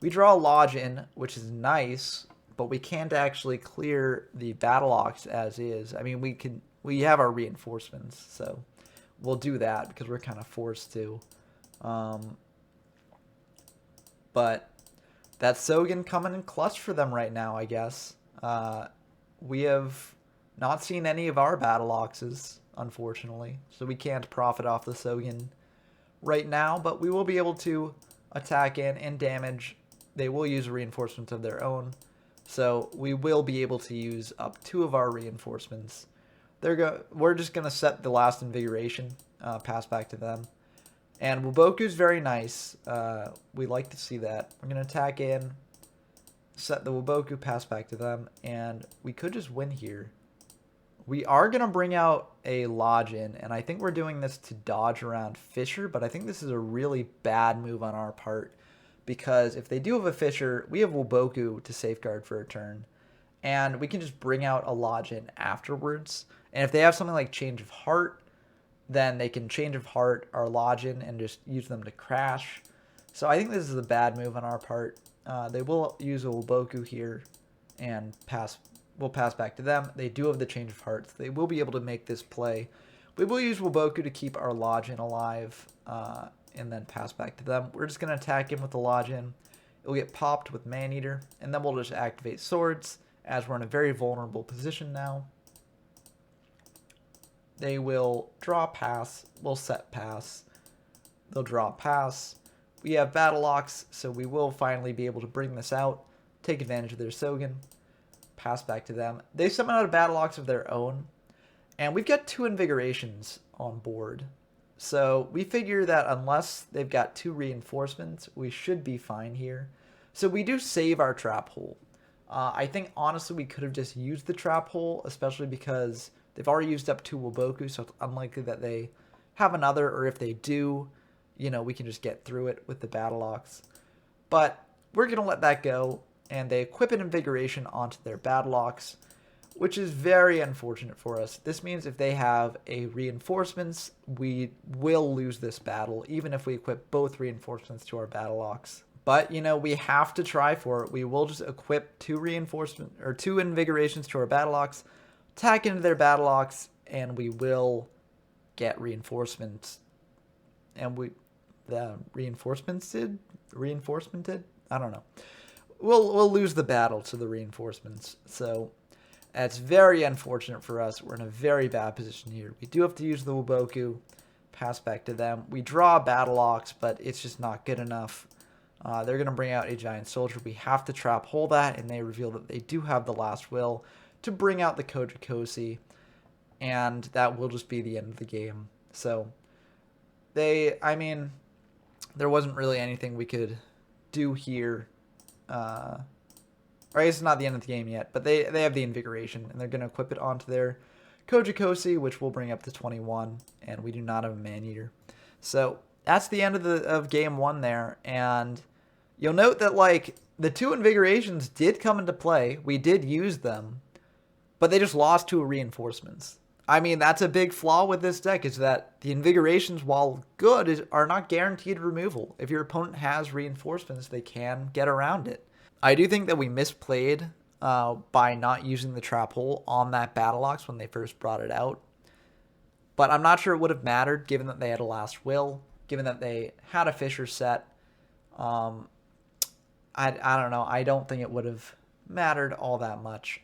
We draw a Lodge in, which is nice, but we can't actually clear the Battle Ox as is. I mean, we have our reinforcements, so we'll do that because we're kind of forced to. But that Sogen coming in clutch for them right now, I guess. We have not seen any of our Battle Oxes, unfortunately, so we can't profit off the Sogen right now, but we will be able to attack in and damage. They will use reinforcements of their own, so we will be able to use up 2 of our reinforcements. We're just going to set the last Invigoration, pass back to them, And Wuboku's very nice. We like to see that. We're going to attack in, set the Wuboku, pass back to them, and we could just win here. We are going to bring out a Lodgin, and I think we're doing this to dodge around Fisher, but I think this is a really bad move on our part, because if they do have a Fisher, we have Wuboku to safeguard for a turn, and we can just bring out a Lodgin afterwards. And if they have something like Change of Heart, then they can Change of Heart our Lodgin and just use them to crash. So I think this is a bad move on our part. They will use a Wuboku here and we'll pass back to them. They do have the Change of Hearts. They will be able to make this play. We will use Wuboku to keep our Lodgin alive and then pass back to them. We're just going to attack him with the Lodgin. It will get popped with Maneater, and then we'll just activate Swords as we're in a very vulnerable position now. They will draw pass. We'll set pass. They'll draw pass. We have Battle Locks, so we will finally be able to bring this out, take advantage of their Sogen, pass back to them. They summon out a Battle Locks of their own, and we've got 2 Invigorations on board. So we figure that unless they've got 2 reinforcements, we should be fine here. So we do save our Trap Hole. I think, honestly, we could have just used the Trap Hole, especially because they've already used up 2 Wuboku, so it's unlikely that they have another, or if they do, you know, we can just get through it with the Battle Locks. But we're going to let that go, and they equip an Invigoration onto their Battle Locks, which is very unfortunate for us. This means if they have a Reinforcements, we will lose this battle, even if we equip both Reinforcements to our Battle Locks. But, you know, we have to try for it. We will just equip 2 Reinforcements, or 2 Invigorations to our Battle Locks, attack into their Battle Locks, and we will get Reinforcements. And the reinforcemented? I don't know. We'll lose the battle to the reinforcements. So that's very unfortunate for us. We're in a very bad position here. We do have to use the Wuboku, pass back to them. We draw Battle Locks, but it's just not good enough. They're going to bring out a Giant Soldier. We have to Trap Hole that, and they reveal that they do have the Last Will to bring out the Koji-Kosi, and that will just be the end of the game. So I mean, there wasn't really anything we could do here. Or I guess it's not the end of the game yet, but they have the Invigoration, and they're going to equip it onto their Koji-Kosi, which will bring up to 21, and we do not have a Maneater. So that's the end of game 1 there, and you'll note that, like, the 2 Invigorations did come into play. We did use them, but they just lost 2 reinforcements. I mean, that's a big flaw with this deck, is that the Invigorations, while good, are not guaranteed removal. If your opponent has reinforcements, they can get around it. I do think that we misplayed by not using the Trap Hole on that Battle Locks when they first brought it out. But I'm not sure it would have mattered, given that they had a Last Will, given that they had a Fisher set. I don't know. I don't think it would have mattered all that much.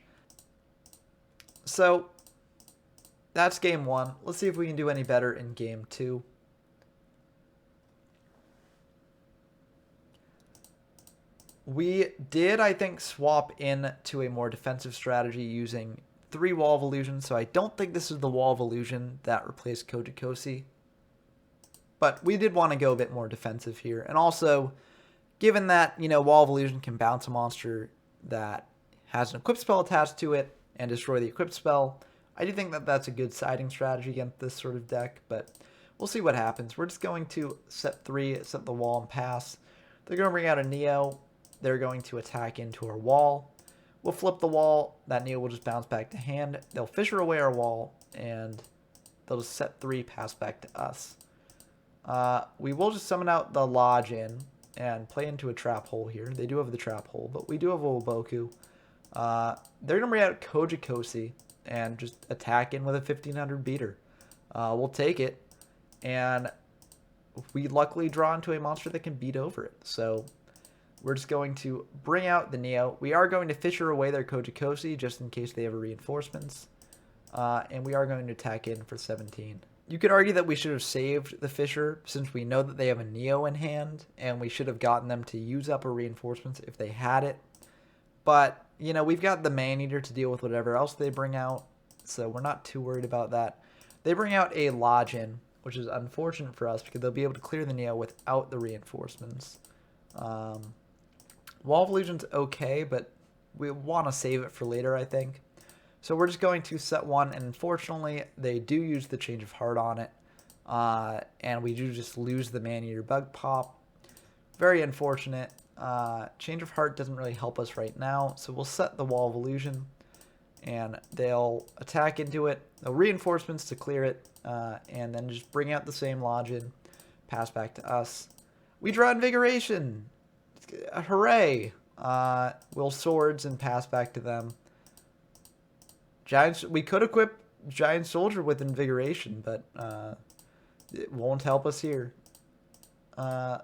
So that's game 1. Let's see if we can do any better in game 2. We did, I think, swap in to a more defensive strategy using 3 Wall of Illusion, so I don't think this is the Wall of Illusion that replaced Koji-Kosi. But we did want to go a bit more defensive here. And also, given that, you know, Wall of Illusion can bounce a monster that has an equipped spell attached to it and destroy the equipped spell, I do think that that's a good siding strategy against this sort of deck, but we'll see what happens. We're just going to set 3, set the wall, and pass. They're going to bring out a Neo. They're going to attack into our wall. We'll flip the wall. That Neo will just bounce back to hand. They'll Fisher away our wall, and they'll just set 3, pass back to us. We will just summon out the Lodgin and play into a Trap Hole here. They do have the Trap Hole, but we do have a Wuboku. They're going to bring out Koji-Kosi and just attack in with a 1500 beater. We'll take it, and we luckily draw into a monster that can beat over it. So we're just going to bring out the Neo. We are going to Fisher away their Koji-Kosi just in case they have reinforcements. And we are going to attack in for 17. You could argue that we should have saved the Fisher since we know that they have a Neo in hand, and we should have gotten them to use up our reinforcements if they had it. But, you know, we've got the Maneater to deal with whatever else they bring out, so we're not too worried about that. They bring out a Lodgin, which is unfortunate for us because they'll be able to clear the Neo without the reinforcements. Wall of Illusion's okay, but we want to save it for later, I think. So we're just going to set one, and unfortunately, they do use the Change of Heart on it. And we do just lose the Man-Eater Bug pop. Very unfortunate. Change of Heart doesn't really help us right now, so we'll set the Wall of Illusion, and they'll attack into it. They'll reinforcements to clear it, and then just bring out the same Lodgin, pass back to us. We draw Invigoration! Hooray! We'll Swords and pass back to them. We could equip Giant Soldier with Invigoration, but it won't help us here.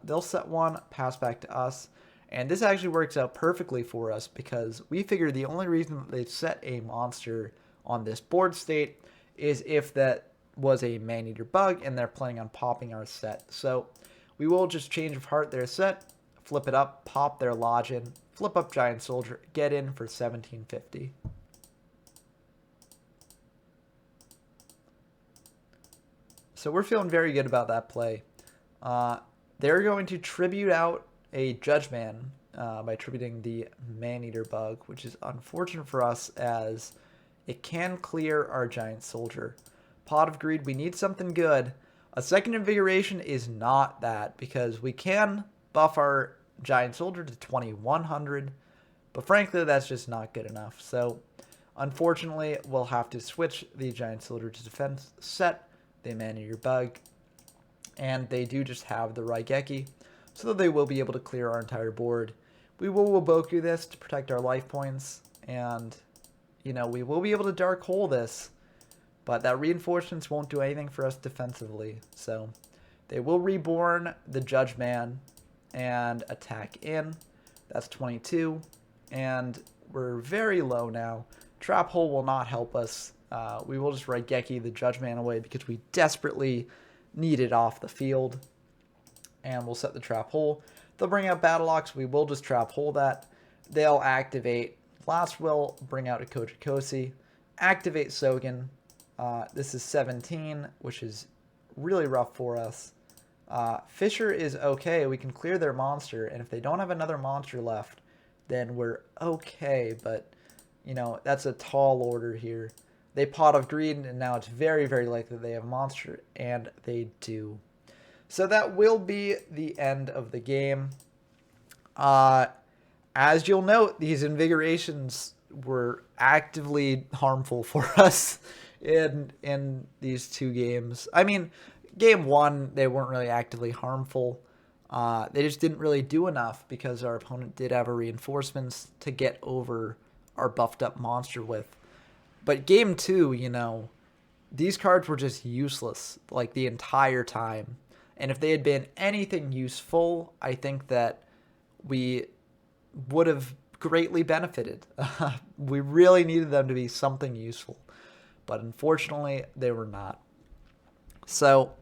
They'll set one, pass back to us. And this actually works out perfectly for us because we figure the only reason that they set a monster on this board state is if that was a Man-Eater Bug and they're planning on popping our set. So we will just Change of Heart their set, flip it up, pop their Lodgin, flip up Giant Soldier, get in for 1750. So we're feeling very good about that play. They're going to tribute out a Judgeman by tributing the Man-Eater Bug, which is unfortunate for us as it can clear our Giant Soldier. Pot of Greed, we need something good. A second Invigoration is not that because we can buff our Giant Soldier to 2100, but frankly that's just not good enough. So unfortunately we'll have to switch the Giant Soldier to defense, set the Man-Eater Bug, and they do just have the Raigeki, so that they will be able to clear our entire board. We will Waboku this to protect our life points, and, you know, we will be able to Dark Hole this, but that reinforcements won't do anything for us defensively. So they will Reborn the Judgeman and attack in. That's 22, and we're very low now. Trap Hole will not help us. We will just Raigeki the Judgeman away because we desperately need it off the field. And we'll set the Trap Hole. They'll bring out Battle Ox. We will just Trap Hole that. They'll activate Last Will, bring out a Kojikosi, activate Sogen. This is 17, which is really rough for us. Fisher is okay. We can clear their monster, and if they don't have another monster left, then we're okay. But, you know, that's a tall order here. They Pot of Greed, and now it's very, very likely they have a monster, and they do. So that will be the end of the game. As you'll note, these Invigorations were actively harmful for us in these two games. I mean, game one, they weren't really actively harmful. They just didn't really do enough because our opponent did have a reinforcements to get over our buffed up monster with. But game two, you know, these cards were just useless like the entire time. And if they had been anything useful, I think that we would have greatly benefited. We really needed them to be something useful. But unfortunately, they were not. So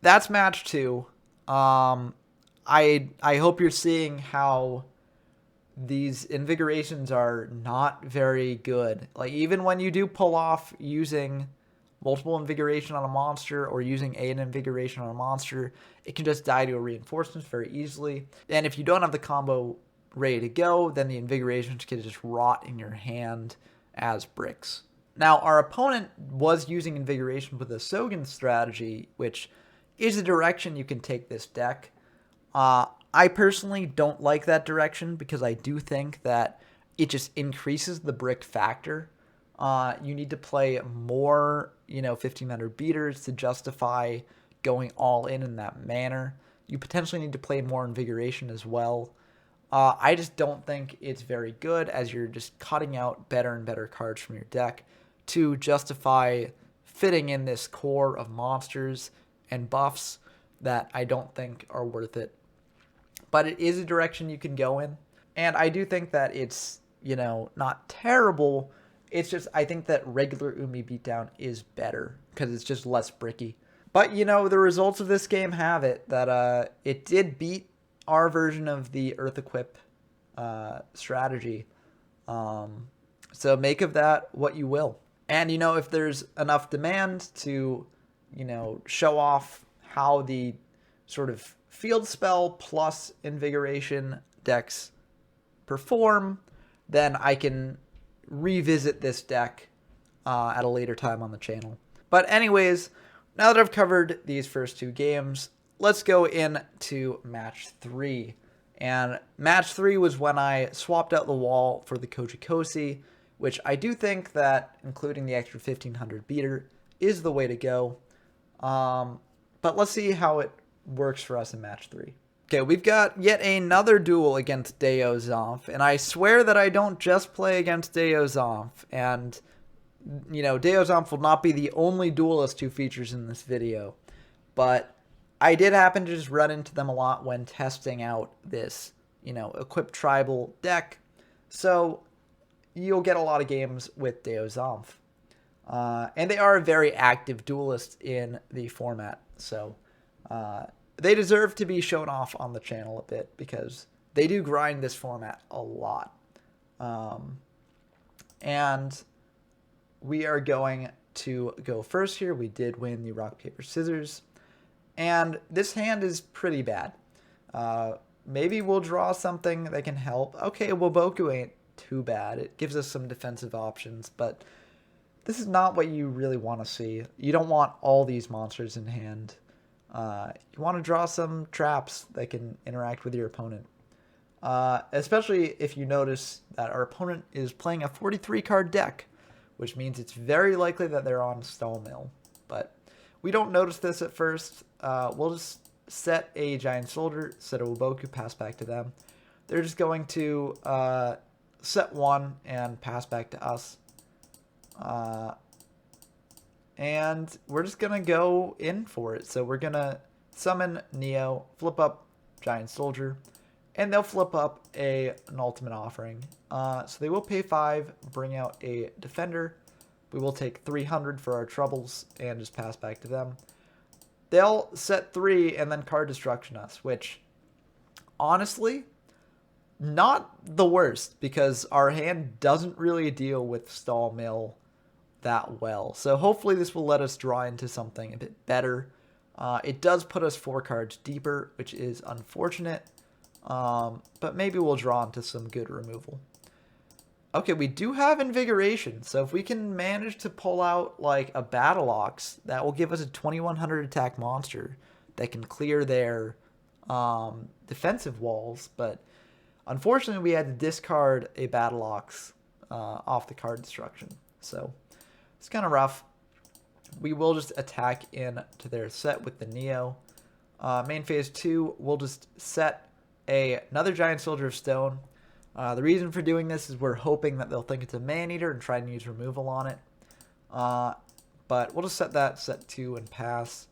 that's match two. I hope you're seeing how these Invigorations are not very good. Like, even when you do pull off using multiple Invigoration on a monster or using an Invigoration on a monster, it can just die to a reinforcements very easily. And if you don't have the combo ready to go, then the Invigorations can just rot in your hand as bricks. Now, our opponent was using Invigoration with a Sogen strategy, which is a direction you can take this deck. I personally don't like that direction because I do think that it just increases the brick factor. You need to play more, 1500 beaters to justify going all in that manner. You potentially need to play more Invigoration as well. I just don't think it's very good as you're just cutting out better and better cards from your deck to justify fitting in this core of monsters and buffs that I don't think are worth it. But it is a direction you can go in. And I do think that it's, not terrible. It's just, I think that regular Umi Beatdown is better because it's just less bricky. But, the results of this game have it that it did beat our version of the Earth Equip strategy. So make of that what you will. And, if there's enough demand to show off how the sort of field spell plus invigoration decks perform, then I can revisit this deck at a later time on the channel. But anyways, now that I've covered these first two games, let's go into match 3. And match 3 was when I swapped out the wall for the Koji-Kosi, which I do think that including the extra 1500 beater is the way to go. But let's see how it works for us in match 3. Okay, we've got yet another duel against Deo Zomph, and I swear that I don't just play against Deo Zomph, and Deo Zomph will not be the only duelist who features in this video, but I did happen to just run into them a lot when testing out this, equipped tribal deck, so you'll get a lot of games with Deo Zomph. And they are a very active duelist in the format, so they deserve to be shown off on the channel a bit because they do grind this format a lot. And we are going to go first here. We did win the rock, paper, scissors. And this hand is pretty bad. Maybe we'll draw something that can help. Okay, Woboku ain't too bad. It gives us some defensive options, but this is not what you really want to see. You don't want all these monsters in hand. You want to draw some traps that can interact with your opponent. Especially if you notice that our opponent is playing a 43 card deck, which means it's very likely that they're on Stall Mill. But we don't notice this at first. We'll just set a Giant Soldier, set a Woboku, pass back to them. They're just going to set one and pass back to us. And we're just going to go in for it. So we're going to summon Neo, flip up Giant Soldier, and they'll flip up an Ultimate Offering. So they will pay 5, bring out a Defender. We will take 300 for our troubles and just pass back to them. They'll set 3 and then card destruction us, which honestly, not the worst because our hand doesn't really deal with Stall Mill that well. So hopefully this will let us draw into something a bit better. It does put us 4 cards deeper, which is unfortunate. But maybe we'll draw into some good removal. Okay, we do have Invigoration, so if we can manage to pull out like a Battle Ox, that will give us a 2100 attack monster that can clear their defensive walls, but unfortunately we had to discard a Battle Ox off the card destruction, so it's kind of rough. We will just attack into their set with the Neo. Main phase 2, we'll just set another Giant Soldier of Stone. The reason for doing this is we're hoping that they'll think it's a Man-Eater and try and use removal on it. But we'll just set that, set 2, and pass.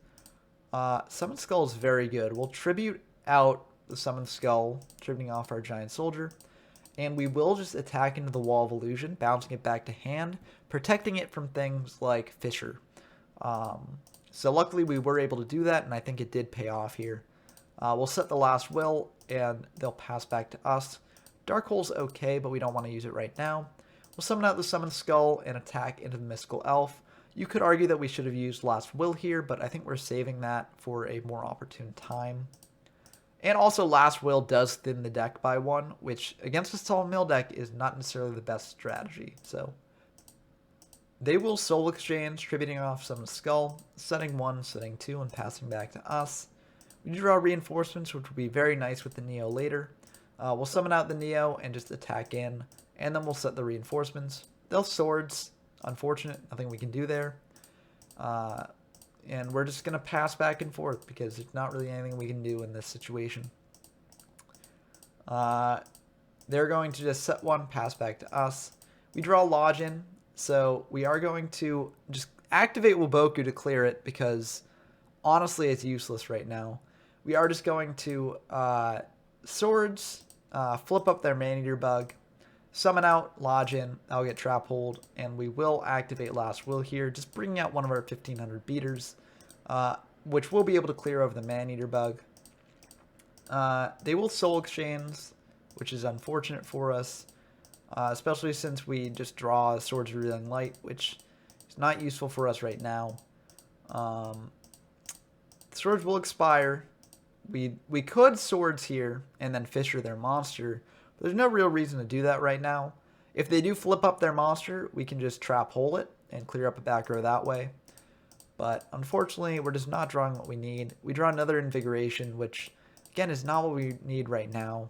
Summon Skull is very good. We'll tribute out the Summon Skull, tributing off our Giant Soldier. And we will just attack into the Wall of Illusion, bouncing it back to hand, protecting it from things like Fissure. So luckily we were able to do that, and I think it did pay off here. We'll set the Last Will, and they'll pass back to us. Dark Hole's okay, but we don't want to use it right now. We'll summon out the Summon Skull and attack into the Mystical Elf. You could argue that we should have used Last Will here, but I think we're saving that for a more opportune time. And also Last Will does thin the deck by 1, which against a Stall Mill deck is not necessarily the best strategy. So they will Soul Exchange, tributing off Summon Skull, setting 1, setting 2, and passing back to us. We draw Reinforcements, which will be very nice with the Neo later. We'll summon out the Neo and just attack in, and then we'll set the Reinforcements. They'll Swords. Unfortunate, nothing we can do there. And we're just going to pass back and forth because there's not really anything we can do in this situation. They're going to just set 1, pass back to us. We draw Lodgin, so we are going to just activate Woboku to clear it because honestly it's useless right now. We are just going to Swords, flip up their Man-Eater bug, summon out Lodgin, that'll get Trap Hold, and we will activate Last Will here, just bringing out one of our 1500 beaters, which we'll be able to clear over the Man-Eater bug. They will Soul Exchange, which is unfortunate for us, especially since we just draw Swords of Revealing Light, which is not useful for us right now. Swords will expire. We could swords here and then Fisher their monster. But there's no real reason to do that right now. If they do flip up their monster, we can just trap hole it and clear up a back row that way. But unfortunately, we're just not drawing what we need. We draw another Invigoration, which again is not what we need right now.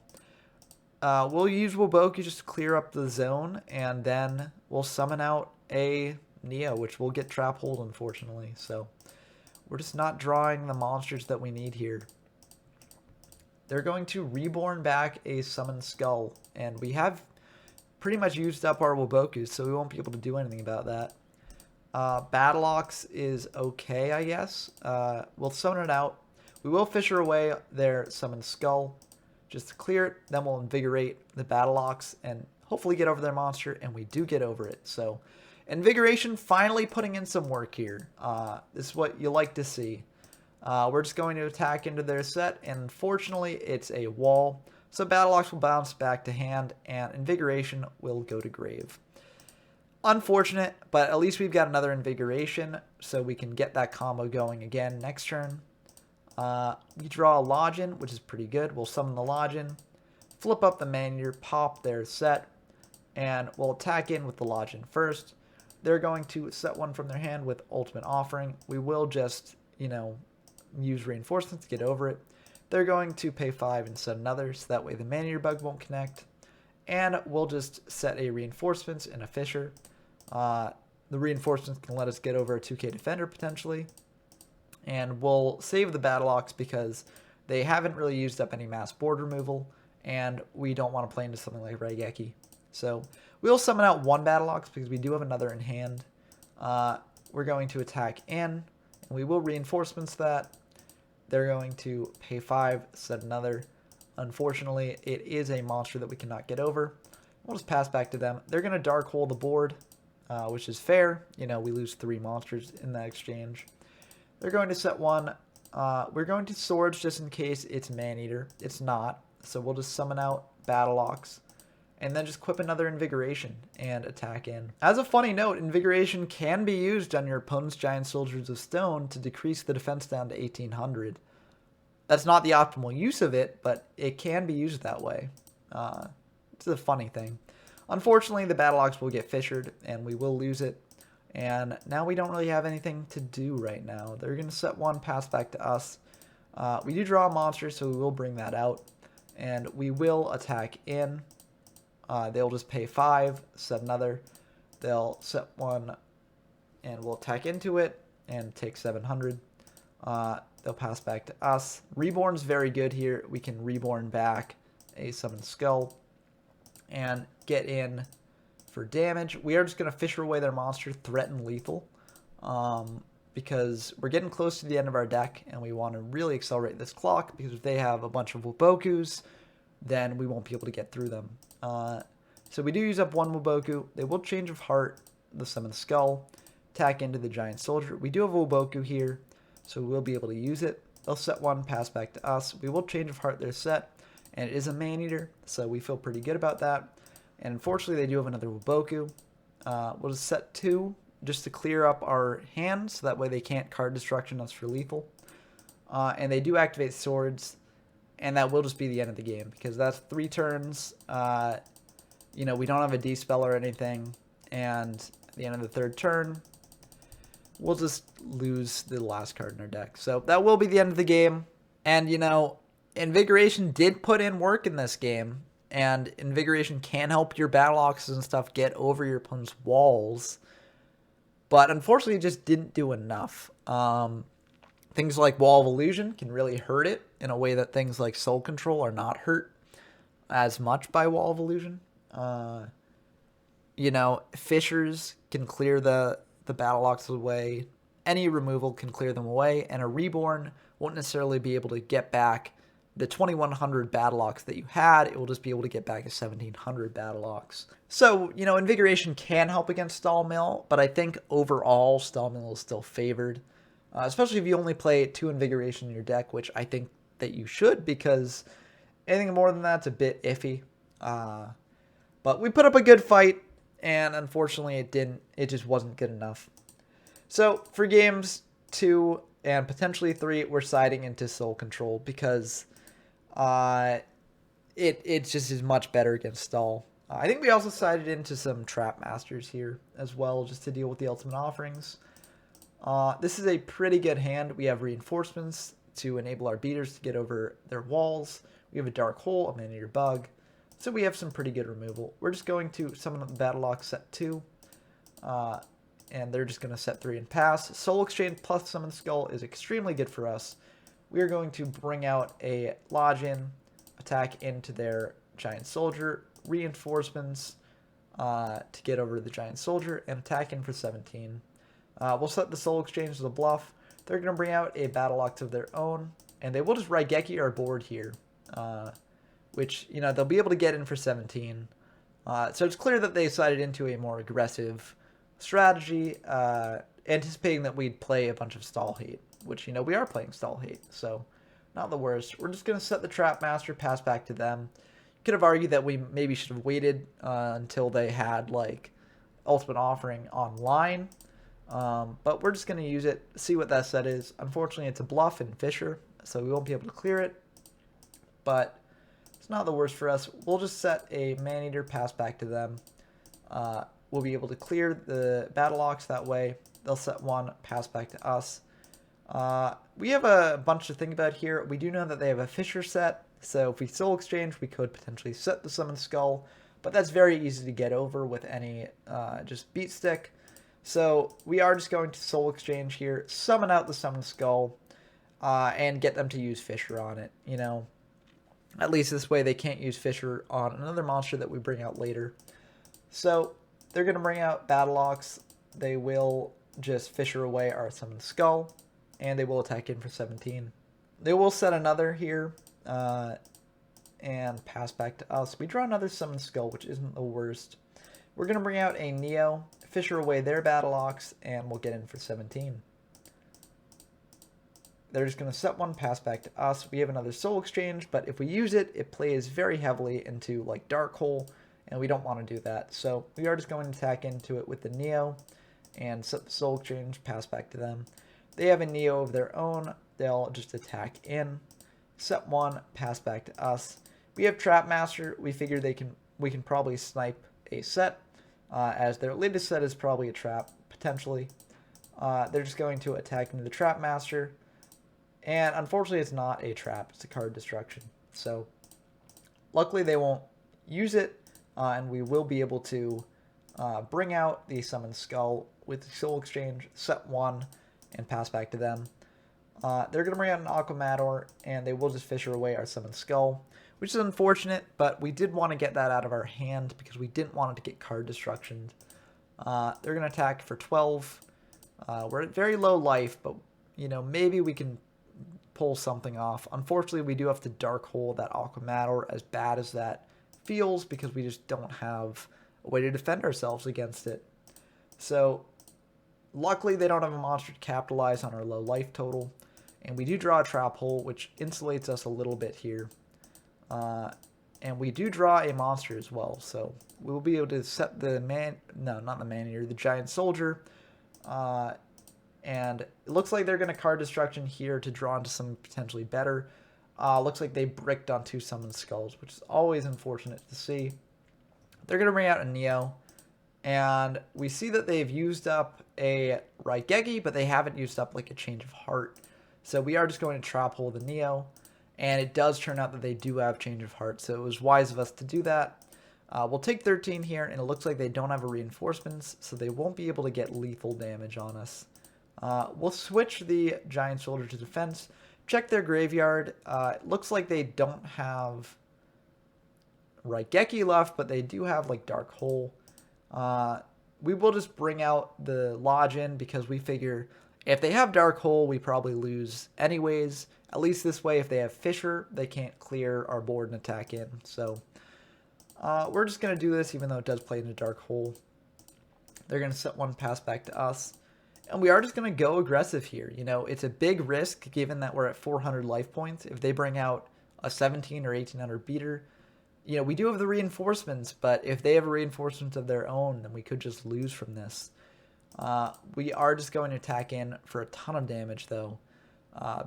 We'll use Woboku just to clear up the zone, and then we'll summon out a Neo, which will get trap hold, unfortunately. So we're just not drawing the monsters that we need here. They're going to reborn back a Summon Skull, and we have pretty much used up our Woboku, so we won't be able to do anything about that. Battle Ox is okay, I guess. We'll summon it out. We will Fisher away their Summon Skull just to clear it. Then we'll Invigorate the Battle Ox and hopefully get over their monster, and we do get over it. So Invigoration finally putting in some work here. This is what you like to see. We're just going to attack into their set, and unfortunately it's a wall. So Battle Ox will bounce back to hand, and Invigoration will go to grave. Unfortunate, but at least we've got another Invigoration, so we can get that combo going again next turn. We draw a Lodgin, which is pretty good. We'll summon the Lodgin, flip up the Maneater, pop their set, and we'll attack in with the Lodgin first. They're going to set one from their hand with Ultimate Offering. We will just, use Reinforcements to get over it. They're going to pay 5 and set another, so that way the Maneater bug won't connect. And we'll just set a Reinforcements and a Fisher. The Reinforcements can let us get over a 2k Defender potentially. And we'll save the Battle Ox because they haven't really used up any mass board removal, and we don't want to play into something like Raigeki. So we'll summon out one Battle Ox because we do have another in hand. We're going to attack in, and we will Reinforcements that. They're going to pay 5, set another. Unfortunately, it is a monster that we cannot get over. We'll just pass back to them. They're going to Dark Hole the board, which is fair. We lose 3 monsters in that exchange. They're going to set one. We're going to Swords just in case it's Maneater. It's not. So we'll just summon out Battle Ox. And then just equip another Invigoration and attack in. As a funny note, Invigoration can be used on your opponent's Giant Soldiers of Stone to decrease the defense down to 1800. That's not the optimal use of it, but it can be used that way. It's a funny thing. Unfortunately, the Battle Ox will get fissured, and we will lose it. And now we don't really have anything to do right now. They're going to set one, pass back to us. We do draw a monster, so we will bring that out. And we will attack in. They'll just pay 5, set another. They'll set one, and we'll attack into it and take 700. They'll pass back to us. Reborn's very good here. We can Reborn back a Summon Skull and get in for damage. We are just going to Fisher away their monster, threaten lethal, because we're getting close to the end of our deck, and we want to really accelerate this clock, because if they have a bunch of Wobokus, then we won't be able to get through them. So we do use up one Woboku. They will Change of Heart, the Summon Skull, attack into the Giant Soldier. We do have a Woboku here, so we'll be able to use it. They'll set one, pass back to us. We will Change of Heart their set, and it is a Maneater, so we feel pretty good about that. And unfortunately, they do have another Woboku. We'll just set 2 just to clear up our hand, so that way they can't card destruction us for lethal. And they do activate Swords, and that will just be the end of the game, because that's 3 turns. We don't have a D-spell or anything, and at the end of the 3rd turn, we'll just lose the last card in our deck. So that will be the end of the game. And, Invigoration did put in work in this game, and Invigoration can help your Battle Oxes and stuff get over your opponent's walls, but unfortunately it just didn't do enough. Things like Wall of Illusion can really hurt it in a way that things like Soul Control are not hurt as much by Wall of Illusion. Fissures can clear the Battle Oxes away. Any removal can clear them away, and a Reborn won't necessarily be able to get back the 2100 Battle Ox that you had. It will just be able to get back a 1700 Battle Ox. So, Invigoration can help against Stall Mill, but I think overall Stall Mill is still favored. Especially if you only play 2 Invigoration in your deck, which I think that you should, because anything more than that's a bit iffy. But we put up a good fight, and unfortunately it just wasn't good enough. So, for games 2, and potentially 3, we're siding into Soul Control because it just is much better against Stall. I think we also sided into some Trap Masters here as well, just to deal with the Ultimate Offerings. This is a pretty good hand. We have Reinforcements to enable our beaters to get over their walls. We have a Dark Hole, a Man-Eater Bug. So we have some pretty good removal. We're just going to summon the Battle Lock set 2. And they're just going to set 3 and pass. Soul Exchange plus Summon Skull is extremely good for us. We are going to bring out a Lodge-In, attack into their Giant Soldier, Reinforcements to get over the Giant Soldier, and attack in for 17. We'll set the Soul Exchange as a bluff. They're going to bring out a Battle Lock of their own, and they will just Raigeki our board here, which, you know, they'll be able to get in for 17. So it's clear that they decided into a more aggressive strategy, anticipating that we'd play a bunch of Stall Hate, which, you know, we are playing Stall Hate, so not the worst. We're just going to set the Trap Master, pass back to them. You could have argued that we maybe should have waited until they had, like, Ultimate Offering online. But we're just going to use it, see what that set is. Unfortunately, it's a bluff in Fisher, so we won't be able to clear it. But it's not the worst for us. We'll just set a Man-Eater, pass back to them. We'll be able to clear the Battle Locks that way. They'll set 1, pass back to us. We have a bunch to think about here. We do know that they have a Fisher set, so if we Soul Exchange, we could potentially set the Summon Skull. But that's very easy to get over with any just Beat Stick. So we are just going to Soul Exchange here, summon out the Summon Skull, and get them to use Fisher on it, you know. At least this way they can't use Fisher on another monster that we bring out later. So they're going to bring out Battle Locks. They will just Fisher away our Summon Skull, and they will attack in for 17. They will set another here, and pass back to us. We draw another Summon Skull, which isn't the worst. We're going to bring out a Neo, Fisher away their Battle Locks, and we'll get in for 17. They're just going to set 1, pass back to us. We have another Soul Exchange, but if we use it, it plays very heavily into, like, Dark Hole, and we don't want to do that. So we are just going to attack into it with the Neo, and set the Soul Exchange, pass back to them. They have a Neo of their own. They'll just attack in, set 1, pass back to us. We have Trap Master. We figure we can probably snipe a set, as their latest set is probably a trap, potentially. They're just going to attack into the Trap Master, and unfortunately it's not a trap, it's a card destruction. So luckily they won't use it, and we will be able to bring out the Summon Skull with the Soul Exchange, set 1, and pass back to them. They're going to bring out an Aquamador, and they will just Fisher away our Summon Skull, which is unfortunate, but we did want to get that out of our hand because we didn't want it to get card destruction. They're going to attack for 12. We're at very low life, but, you know, maybe we can pull something off. Unfortunately, we do have to Dark Hole that Aquamador, as bad as that feels, because we just don't have a way to defend ourselves against it. So, luckily, they don't have a monster to capitalize on our low life total. And we do draw a Trap Hole, which insulates us a little bit here. And we do draw a monster as well, so we'll be able to set the the Giant Soldier. And it looks like they're going to card destruction here to draw into something potentially better. Looks like they bricked on 2 Summon Skulls, which is always unfortunate to see. They're going to bring out a Neo, and we see that they've used up a Raigeki, but they haven't used up like a Change of Heart. So we are just going to Trap Hole the Neo. And it does turn out that they do have Change of Heart, so it was wise of us to do that. We'll take 13 here, and it looks like they don't have a Reinforcements, so they won't be able to get lethal damage on us. We'll switch the Giant Soldier to defense, check their graveyard. It looks like they don't have Raigeki left, but they do have, like, Dark Hole. We will just bring out the Lodge-In, because we figure if they have Dark Hole, we probably lose anyways. At least this way, if they have Fisher, they can't clear our board and attack in. So we're just going to do this, even though it does play into Dark Hole. They're going to set 1, pass back to us. And we are just going to go aggressive here. You know, it's a big risk, given that we're at 400 life points. If they bring out a 17 or 1800 beater, you know, we do have the Reinforcements, but if they have a Reinforcement of their own, then we could just lose from this. We are just going to attack in for a ton of damage, though,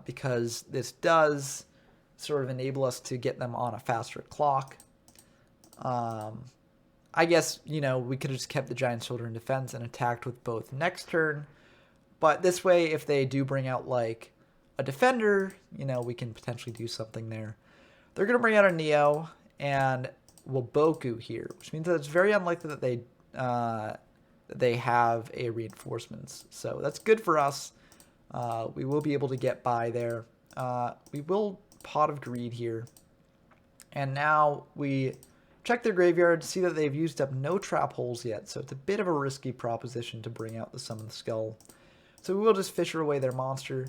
because this does sort of enable us to get them on a faster clock. I guess, you know, we could have just kept the Giant Soldier in defense and attacked with both next turn. But this way, if they do bring out, like, a defender, you know, we can potentially do something there. They're going to bring out a Neo and Waboku here, which means that it's very unlikely that they have a reinforcements. So that's good for us. We will be able to get by there. We will Pot of Greed here. And now we check their graveyard to see that they've used up no trap holes yet. So it's a bit of a risky proposition to bring out the Summon Skull. So we will just Fisher away their monster.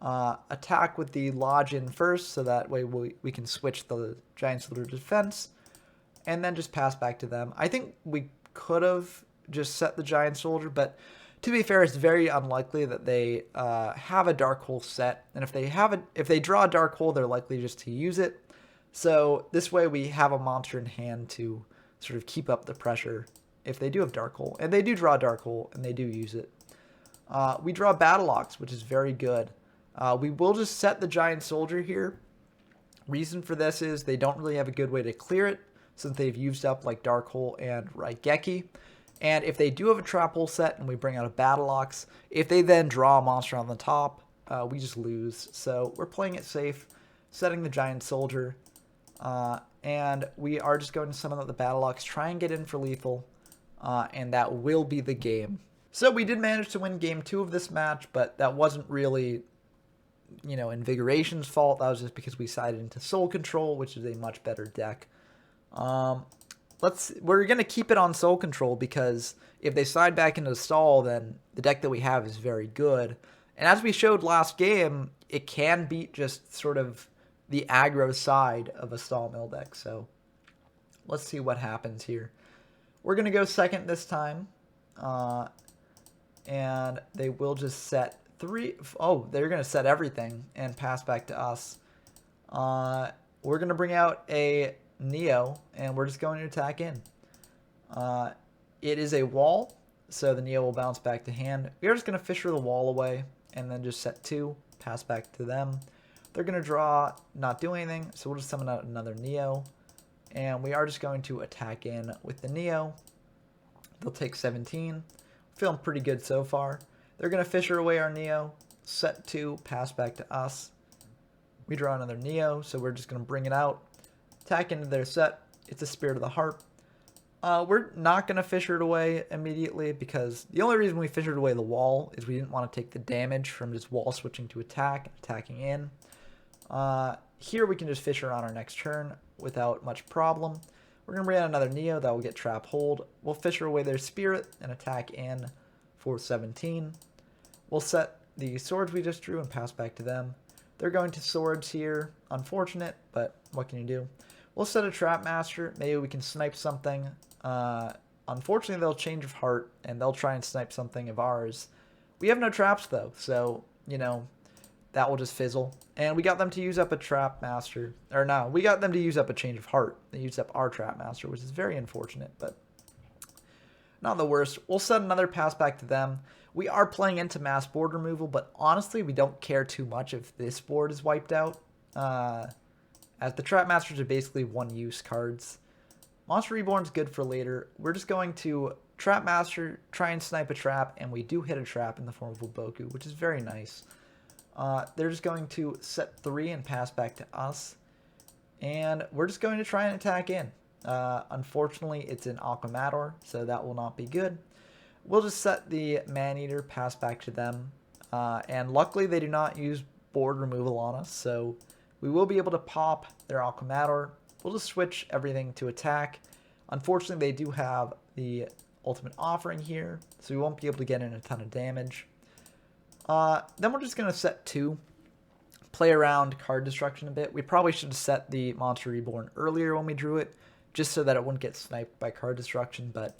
Attack with the Lodge in first, so that way we can switch the Giant Soldier defense. And then just pass back to them. I think we could have just set the Giant Soldier, but to be fair, it's very unlikely that they have a Dark Hole set. And if they draw a Dark Hole, they're likely just to use it. So this way we have a monster in hand to sort of keep up the pressure if they do have Dark Hole. And they do draw a Dark Hole, and they do use it. We draw Battle Ox, which is very good. We will just set the Giant Soldier here. Reason for this is they don't really have a good way to clear it, since they've used up like Dark Hole and Raigeki. And if they do have a Trap Hole set and we bring out a Battle Ox, if they then draw a monster on the top, we just lose. So we're playing it safe, setting the Giant Soldier. And we are just going to summon out the Battle Ox, try and get in for lethal, and that will be the game. So we did manage to win game 2 of this match, but that wasn't really, you know, Invigoration's fault. That was just because we sided into Soul Control, which is a much better deck. We're going to keep it on Soul Control because if they side back into the stall, then the deck that we have is very good. And as we showed last game, it can beat just sort of the aggro side of a stall mill deck. So let's see what happens here. We're going to go second this time. And they will just set 3. Oh, they're going to set everything and pass back to us. We're going to bring out a Neo, and we're just going to attack in. It is a wall, so the Neo will bounce back to hand. We are just going to Fisher the wall away, and then just set 2, pass back to them. They're going to draw, not do anything, so we'll just summon out another Neo. And we are just going to attack in with the Neo. They'll take 17. Feeling pretty good so far. They're going to Fisher away our Neo, set 2, pass back to us. We draw another Neo, so we're just going to bring it out. Attack into their set. It's a Spirit of the Harp. We're not going to Fisher it away immediately because the only reason we Fishered away the wall is we didn't want to take the damage from just wall switching to attacking in. Here we can just Fisher on our next turn without much problem. We're going to bring out another Neo that will get Trap Hold. We'll Fisher away their Spirit and attack in for 17. We'll set the swords we just drew and pass back to them. They're going to swords here. Unfortunate, but what can you do? We'll set a Trap Master. Maybe we can snipe something. Unfortunately, they'll change of heart, and they'll try and snipe something of ours. We have no traps, though, so, you know, that will just fizzle. And we got them to use up a Trap Master. Or no, we got them to use up a Change of Heart. They used up our Trap Master, which is very unfortunate, but not the worst. We'll set another pass back to them. We are playing into mass board removal, but honestly, we don't care too much if this board is wiped out. As the Trap Masters are basically one-use cards. Monster Reborn's good for later. We're just going to Trap Master, try and snipe a trap, and we do hit a trap in the form of Waboku, which is very nice. They're just going to set 3 and pass back to us. And we're just going to try and attack in. Unfortunately, it's an Aquamator, so that will not be good. We'll just set the Maneater, pass back to them. And luckily, they do not use board removal on us, so we will be able to pop their Aquamator. We'll just switch everything to attack. Unfortunately, they do have the Ultimate Offering here, so we won't be able to get in a ton of damage. Then we're just going to set 2, play around card destruction a bit. We probably should have set the Monster Reborn earlier when we drew it, just so that it wouldn't get sniped by card destruction, but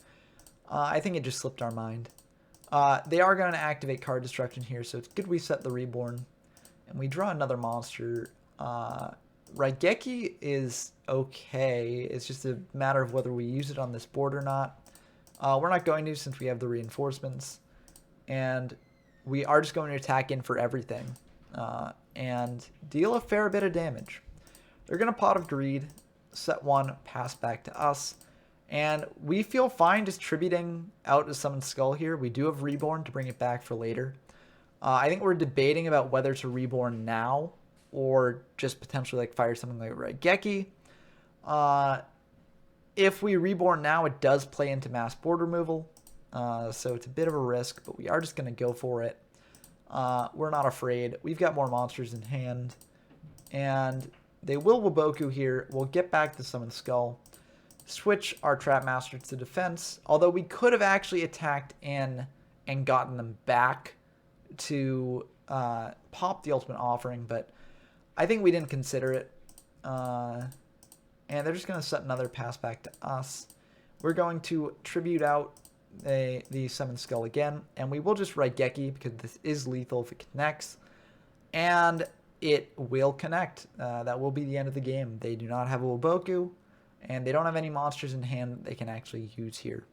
I think it just slipped our mind. They are going to activate card destruction here, so it's good we set the Reborn. And we draw another monster. Raigeki is okay. It's just a matter of whether we use it on this board or not. We're not going to since we have the reinforcements. and we are just going to attack in for everything and deal a fair bit of damage. They're going to Pot of Greed, set 1, pass back to us, and we feel fine distributing out a Summoned Skull here. We do have Reborn to bring it back for later. I think we're debating about whether to Reborn now or just potentially like fire something like Raigeki. If we Reborn now, it does play into mass board removal, so it's a bit of a risk, but we are just going to go for it. We're not afraid. We've got more monsters in hand, and they will Waboku here. We'll get back the Summoned Skull, switch our Trap Master to defense, although we could have actually attacked in and gotten them back to pop the Ultimate Offering, but I think we didn't consider it. And they're just going to set another pass back to us. We're going to tribute out the Summoned Skull again, and we will just Raigeki because this is lethal if it connects. And it will connect. That will be the end of the game. They do not have a Waboku, and they don't have any monsters in hand that they can actually use here.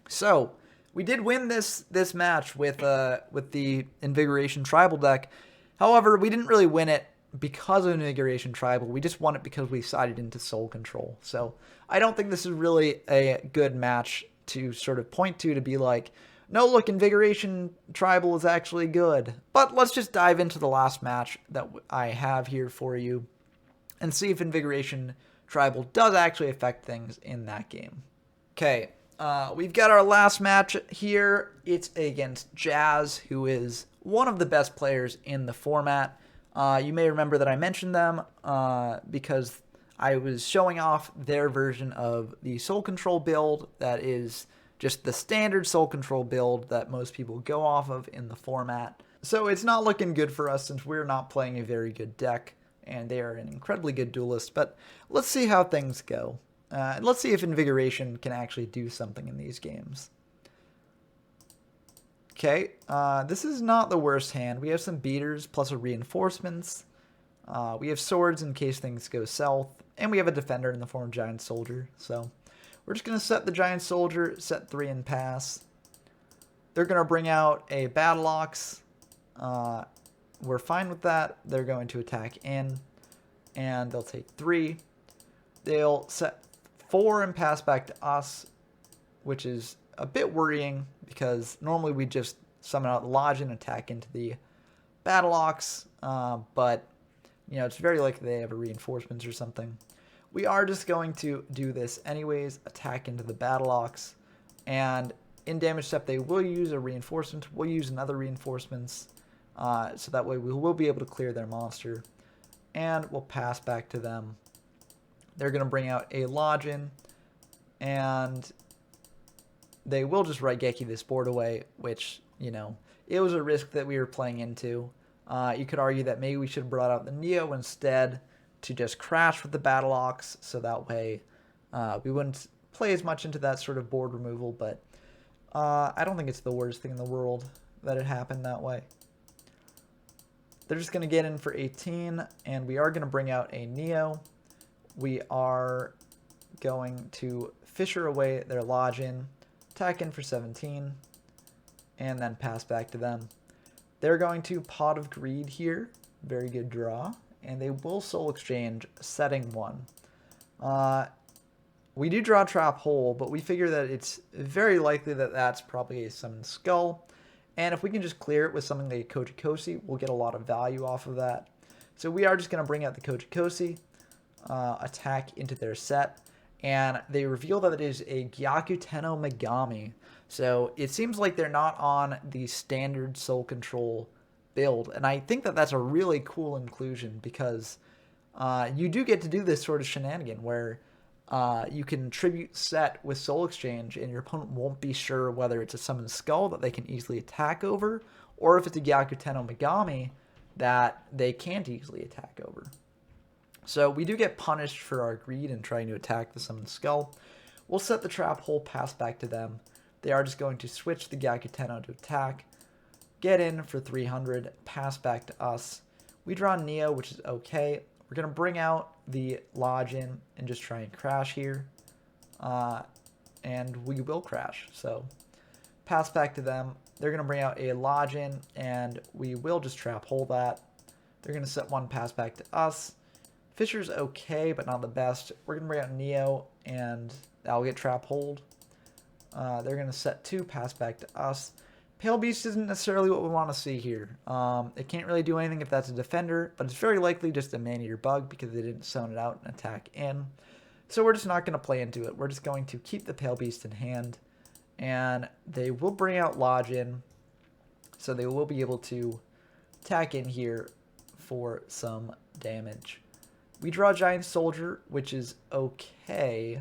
So we did win this match with the Invigoration Tribal deck. However, we didn't really win it because of Invigoration Tribal. We just won it because we sided into Soul Control. So I don't think this is really a good match to sort of point to be like, no, look, Invigoration Tribal is actually good. But let's just dive into the last match that I have here for you and see if Invigoration Tribal does actually affect things in that game. Okay, we've got our last match here. It's against Jazz, who is one of the best players in the format. You may remember that I mentioned them because I was showing off their version of the Soul Control build that is just the standard Soul Control build that most people go off of in the format. So it's not looking good for us since we're not playing a very good deck, and they are an incredibly good duelist, but let's see how things go. Let's see if Invigoration can actually do something in these games. Okay, this is not the worst hand. We have some beaters plus a reinforcements. We have swords in case things go south, and we have a defender in the form of Giant Soldier. So we're just going to set the Giant Soldier, set 3 and pass. They're going to bring out a Battle Ox. We're fine with that. They're going to attack in, and they'll take 3. They'll set 4 and pass back to us, which is a bit worrying because normally we just summon out the Lodge and attack into the Battle Ox, but you know, it's very likely they have a reinforcements or something. We are just going to do this anyways, attack into the Battle Ox, and in damage step they will use a reinforcement. We'll use another reinforcements, so that way we will be able to clear their monster, and we'll pass back to them. They're going to bring out a Lodgin, and they will just Raigeki this board away, which, you know, it was a risk that we were playing into. You could argue that maybe we should have brought out the Neo instead to just crash with the Battle Ox, so that way we wouldn't play as much into that sort of board removal, but I don't think it's the worst thing in the world that it happened that way. They're just going to get in for 18, and we are going to bring out a Neo. We are going to Fisher away their Lodgin, attack in for 17, and then pass back to them. They're going to Pot of Greed here, very good draw, and they will Soul Exchange, setting 1. We do draw Trap Hole, but we figure that it's very likely that that's probably a Summoned Skull, and if we can just clear it with something like Koji-Kosi, we'll get a lot of value off of that. So we are just going to bring out the Koji-Kosi, attack into their set, and they reveal that it is a Gyaku Tenno Megami. So it seems like they're not on the standard Soul Control build, and I think that that's a really cool inclusion because you do get to do this sort of shenanigan where you can tribute set with Soul Exchange, and your opponent won't be sure whether it's a Summoned Skull that they can easily attack over, or if it's a Gyaku Tenno Megami that they can't easily attack over. So we do get punished for our greed and trying to attack the Summoned Skull. We'll set the Trap Hole, pass back to them. They are just going to switch the Gyaku Tenno to attack, get in for 300, pass back to us. We draw Neo, which is okay. We're going to bring out the Lodgin and just try and crash here. And we will crash. So pass back to them. they're going to bring out a Lodgin, and we will just trap hole that. They're going to set 1 pass back to us. Fisher's okay, but not the best. We're going to bring out Neo, and that'll get trap hold. They're going to set 2 pass back to us. Pale Beast isn't necessarily what we want to see here. It can't really do anything if that's a defender, but it's very likely just a Man-Eater bug because they didn't zone it out and attack in. So we're just not going to play into it. We're just going to keep the Pale Beast in hand, and they will bring out Lodgin, so they will be able to attack in here for some damage. We draw Giant Soldier, which is okay,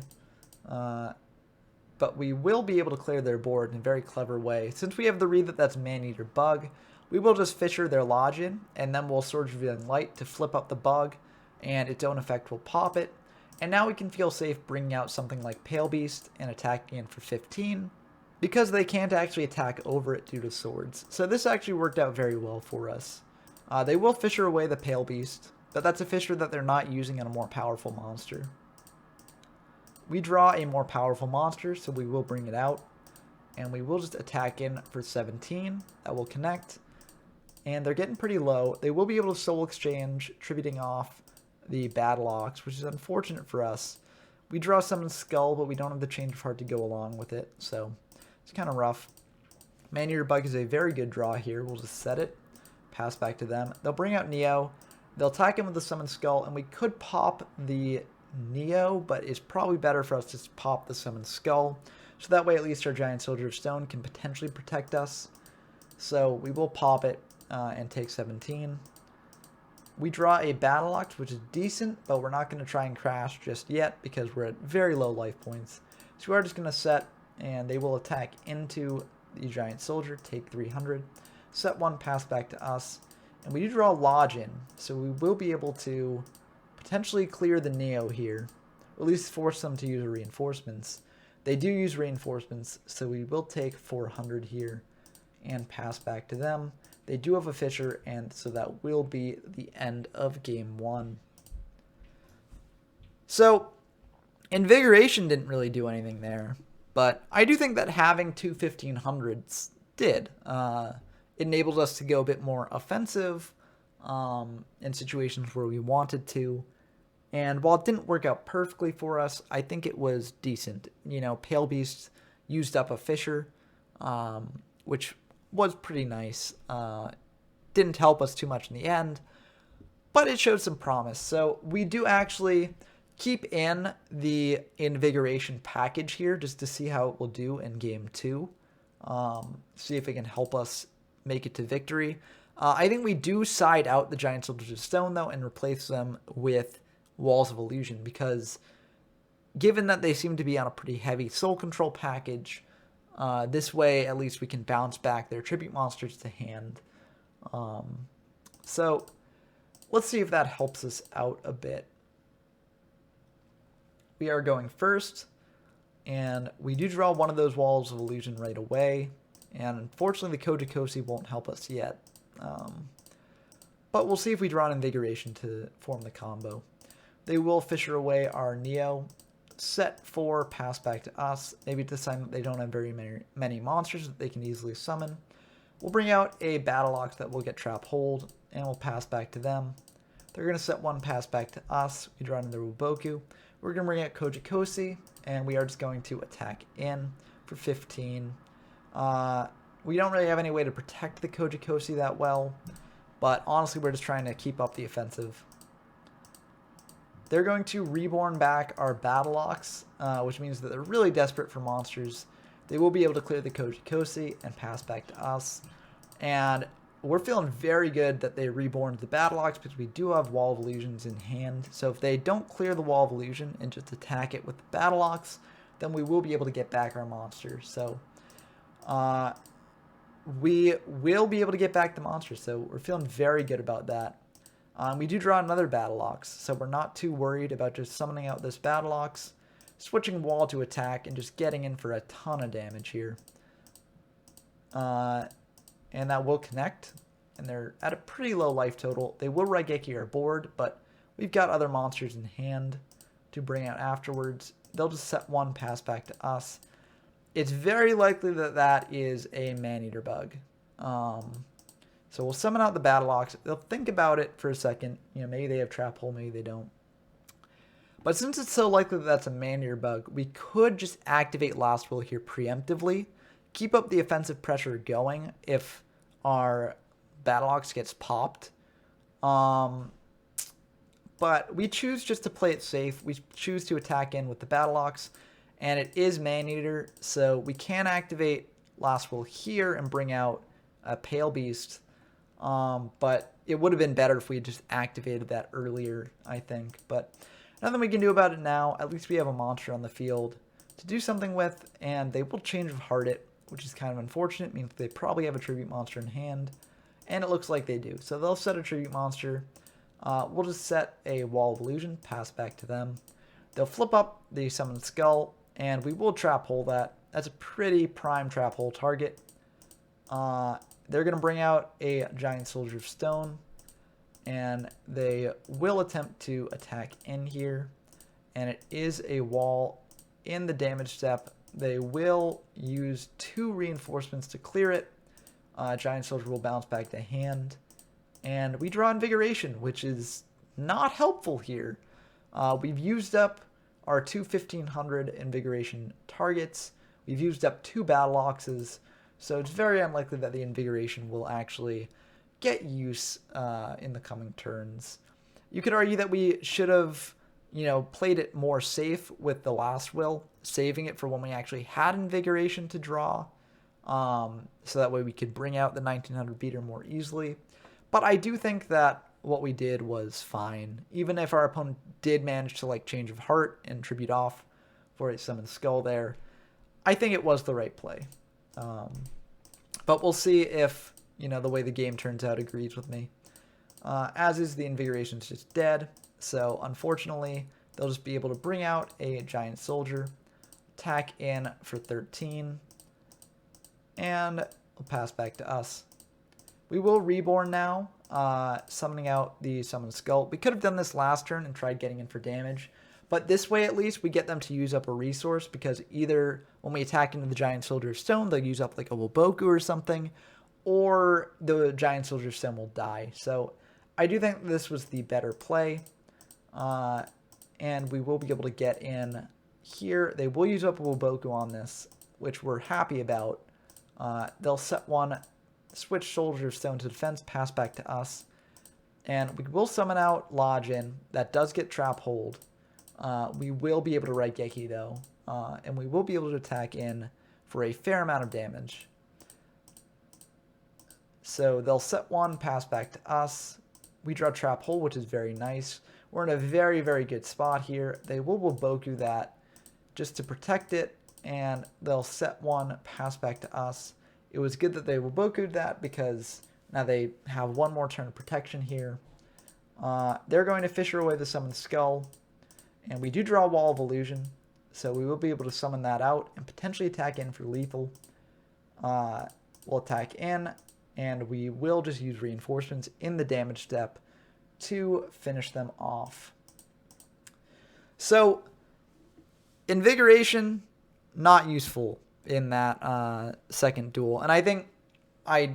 but we will be able to clear their board in a very clever way. Since we have the read that that's Man-Eater bug, we will just Fisher their Lodgin, and then we'll Swords Revealing Light to flip up the bug, and its own effect will pop it. And now we can feel safe bringing out something like Pale Beast and attacking in for 15, because they can't actually attack over it due to swords. So this actually worked out very well for us. They will Fisher away the Pale Beast, but that's a Fisher that they're not using on a more powerful monster. We draw a more powerful monster, so we will bring it out, and we will just attack in for 17. That will connect, and they're getting pretty low. They will be able to Soul Exchange, tributing off the Battle Ox, which is unfortunate for us. We draw Summon Skull, but we don't have the Change of Heart to go along with it, so it's kind of rough. Man-Eater Bug is a very good draw here. We'll just set it, pass back to them. They'll bring out Neo. They'll attack him with the Summon Skull, and we could pop the Neo, but it's probably better for us to just pop the Summon Skull, so that way at least our Giant Soldier of Stone can potentially protect us. So we will pop it and take 17. We draw a Battle Ox, which is decent, but we're not going to try and crash just yet because we're at very low life points. So we are just going to set, and they will attack into the Giant Soldier, take 300, set 1, pass back to us, and we do draw Lodgin, so we will be able to potentially clear the Neo here, or at least force them to use reinforcements. They do use reinforcements, so we will take 400 here and pass back to them. They do have a Fisher, and so that will be the end of game 1. So, Invigoration didn't really do anything there, but I do think that having 2 1500s did. It enabled us to go a bit more offensive in situations where we wanted to. And while it didn't work out perfectly for us, I think it was decent. You know, Pale Beast used up a Fisher, which was pretty nice. Didn't help us too much in the end, but it showed some promise. So we do actually keep in the Invigoration package here just to see how it will do in game 2. See if it can help us make it to victory. I think we do side out the Giant Soldiers of Stone, though, and replace them with Walls of Illusion, because given that they seem to be on a pretty heavy soul control package, this way at least we can bounce back their tribute monsters to hand. So let's see if that helps us out a bit. We are going first, and we do draw one of those Walls of Illusion right away, and unfortunately the Koji-Kosi won't help us yet. But we'll see if we draw an Invigoration to form the combo. They will Fisher away our Neo, set 4, pass back to us. Maybe this time they don't have very many monsters that they can easily summon. We'll bring out a Battle Ox that will get Trap Hold, and we'll pass back to them. They're going to set 1, pass back to us. We draw another Wuboku. We're going to bring out Koji-Kosi, and we are just going to attack in for 15. We don't really have any way to protect the Koji-Kosi that well, but honestly we're just trying to keep up the offensive. They're going to reborn back our Battle Ox, which means that they're really desperate for monsters. They will be able to clear the Koji-Kosi and pass back to us. And we're feeling very good that they reborned the Battle Ox because we do have Wall of Illusions in hand. So if they don't clear the Wall of Illusion and just attack it with the Battle Ox, then we will be able to get back our monster. So we will be able to get back the monster. So we're feeling very good about that. We do draw another Battle Ox, so we're not too worried about just summoning out this Battle Ox, switching Wall to attack, and just getting in for a ton of damage here. And that will connect, and they're at a pretty low life total. They will Raigeki our board, but we've got other monsters in hand to bring out afterwards. They'll just set 1, pass back to us. it's very likely that that is a man-eater bug. So we'll summon out the Battle Ox. They'll think about it for a second. You know, maybe they have Trap Hole, maybe they don't. But since it's so likely that that's a man-eater bug, we could just activate Last Will here preemptively, keep up the offensive pressure going if our Battle Ox gets popped. But we choose just to play it safe. We choose to attack in with the Battle Ox, and it is Man-Eater, so we can activate Last Will here and bring out a Pale Beast. But it would have been better if we had just activated that earlier, I think. But nothing we can do about it now. At least we have a monster on the field to do something with, and they will Change of Heart it, which is kind of unfortunate. It means they probably have a Tribute Monster in hand, and it looks like they do. So they'll set a Tribute Monster. We'll just set a Wall of Illusion, pass back to them. They'll flip up the Summoned Skull, and we will Trap Hole that. That's a pretty prime Trap Hole target. They're going to bring out a Giant Soldier of Stone, and they will attempt to attack in here, and it is a wall in the damage step. They will use 2 reinforcements to clear it. Giant Soldier will bounce back to hand, and we draw Invigoration, which is not helpful here. We've used up our 2 1500 Invigoration targets. We've used up 2 Battle Oxes, so it's very unlikely that the Invigoration will actually get use in the coming turns. You could argue that we should have, played it more safe with the Last Will, saving it for when we actually had Invigoration to draw, so that way we could bring out the 1900 beater more easily. But I do think that what we did was fine, even if our opponent did manage to Change of Heart and tribute off for a Summoned Skull there. I think it was the right play. But we'll see if, the way the game turns out agrees with me. As is, the Invigoration's just dead. So, unfortunately, they'll just be able to bring out a Giant Soldier, attack in for 13, and we'll pass back to us. We will Reborn now, summoning out the Summoned Skull. We could have done this last turn and tried getting in for damage, but this way at least we get them to use up a resource, because either when we attack into the Giant Soldier of Stone, they'll use up like a Woboku or something, or the Giant Soldier of Stone will die. So I do think this was the better play, and we will be able to get in here. They will use up a Woboku on this, which we're happy about. They'll set one, switch Soldier of Stone to defense, pass back to us, and we will summon out Lodgin. That does get Trap Hold. We will be able to Raigeki though, and we will be able to attack in for a fair amount of damage. So they'll set one, pass back to us. We draw Trap Hole, which is very nice. We're in a very, very good spot here. They will Woboku that just to protect it, and they'll set one, pass back to us. It was good that they Woboku'd that, because now they have one more turn of protection here. They're going to Fissure away the Summoned Skull, and we do draw a Wall of Illusion, so we will be able to summon that out and potentially attack in for lethal. We'll attack in, and we will just use reinforcements in the damage step to finish them off. So, Invigoration, not useful in that second duel. And I think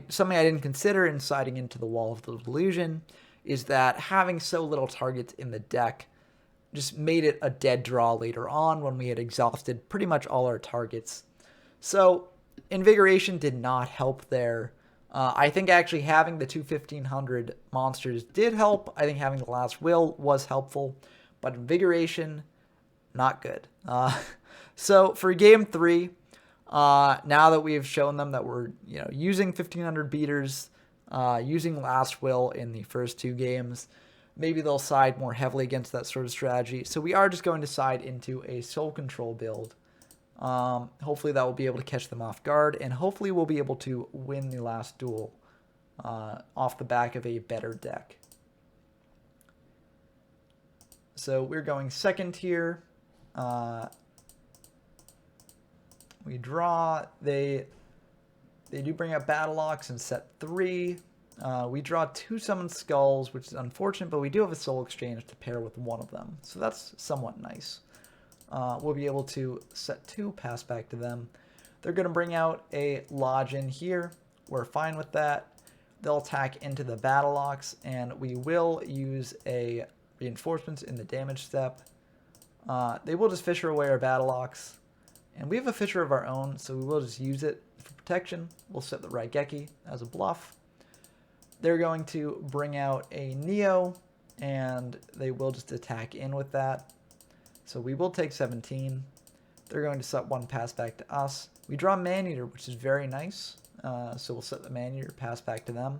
something I didn't consider in siding into the Wall of the Illusion is that having so little targets in the deck just made it a dead draw later on when we had exhausted pretty much all our targets. So, Invigoration did not help there. I think actually having the 2 1500 monsters did help. I think having the Last Will was helpful, but Invigoration, not good. So for game 3, now that we have shown them that we're using 1500 beaters, using Last Will in the first 2 games, maybe they'll side more heavily against that sort of strategy. So we are just going to side into a Soul Control build. Hopefully that will be able to catch them off guard, and hopefully we'll be able to win the last duel off the back of a better deck. So we're going second here. We draw. They do bring up Battle Ox and set 3. We draw 2 Summoned Skulls, which is unfortunate, but we do have a Soul Exchange to pair with one of them, so that's somewhat nice. We'll be able to set 2, pass back to them. They're going to bring out a Lodge-in here. We're fine with that. They'll attack into the Battle Ox, and we will use a reinforcements in the damage step. They will just Fisher away our Battle Ox, and we have a Fisher of our own, so we will just use it for protection. We'll set the Raigeki as a bluff. They're going to bring out a Neo, and they will just attack in with that. So we will take 17. They're going to set one pass back to us. We draw Maneater, which is very nice. So we'll set the Maneater, pass back to them.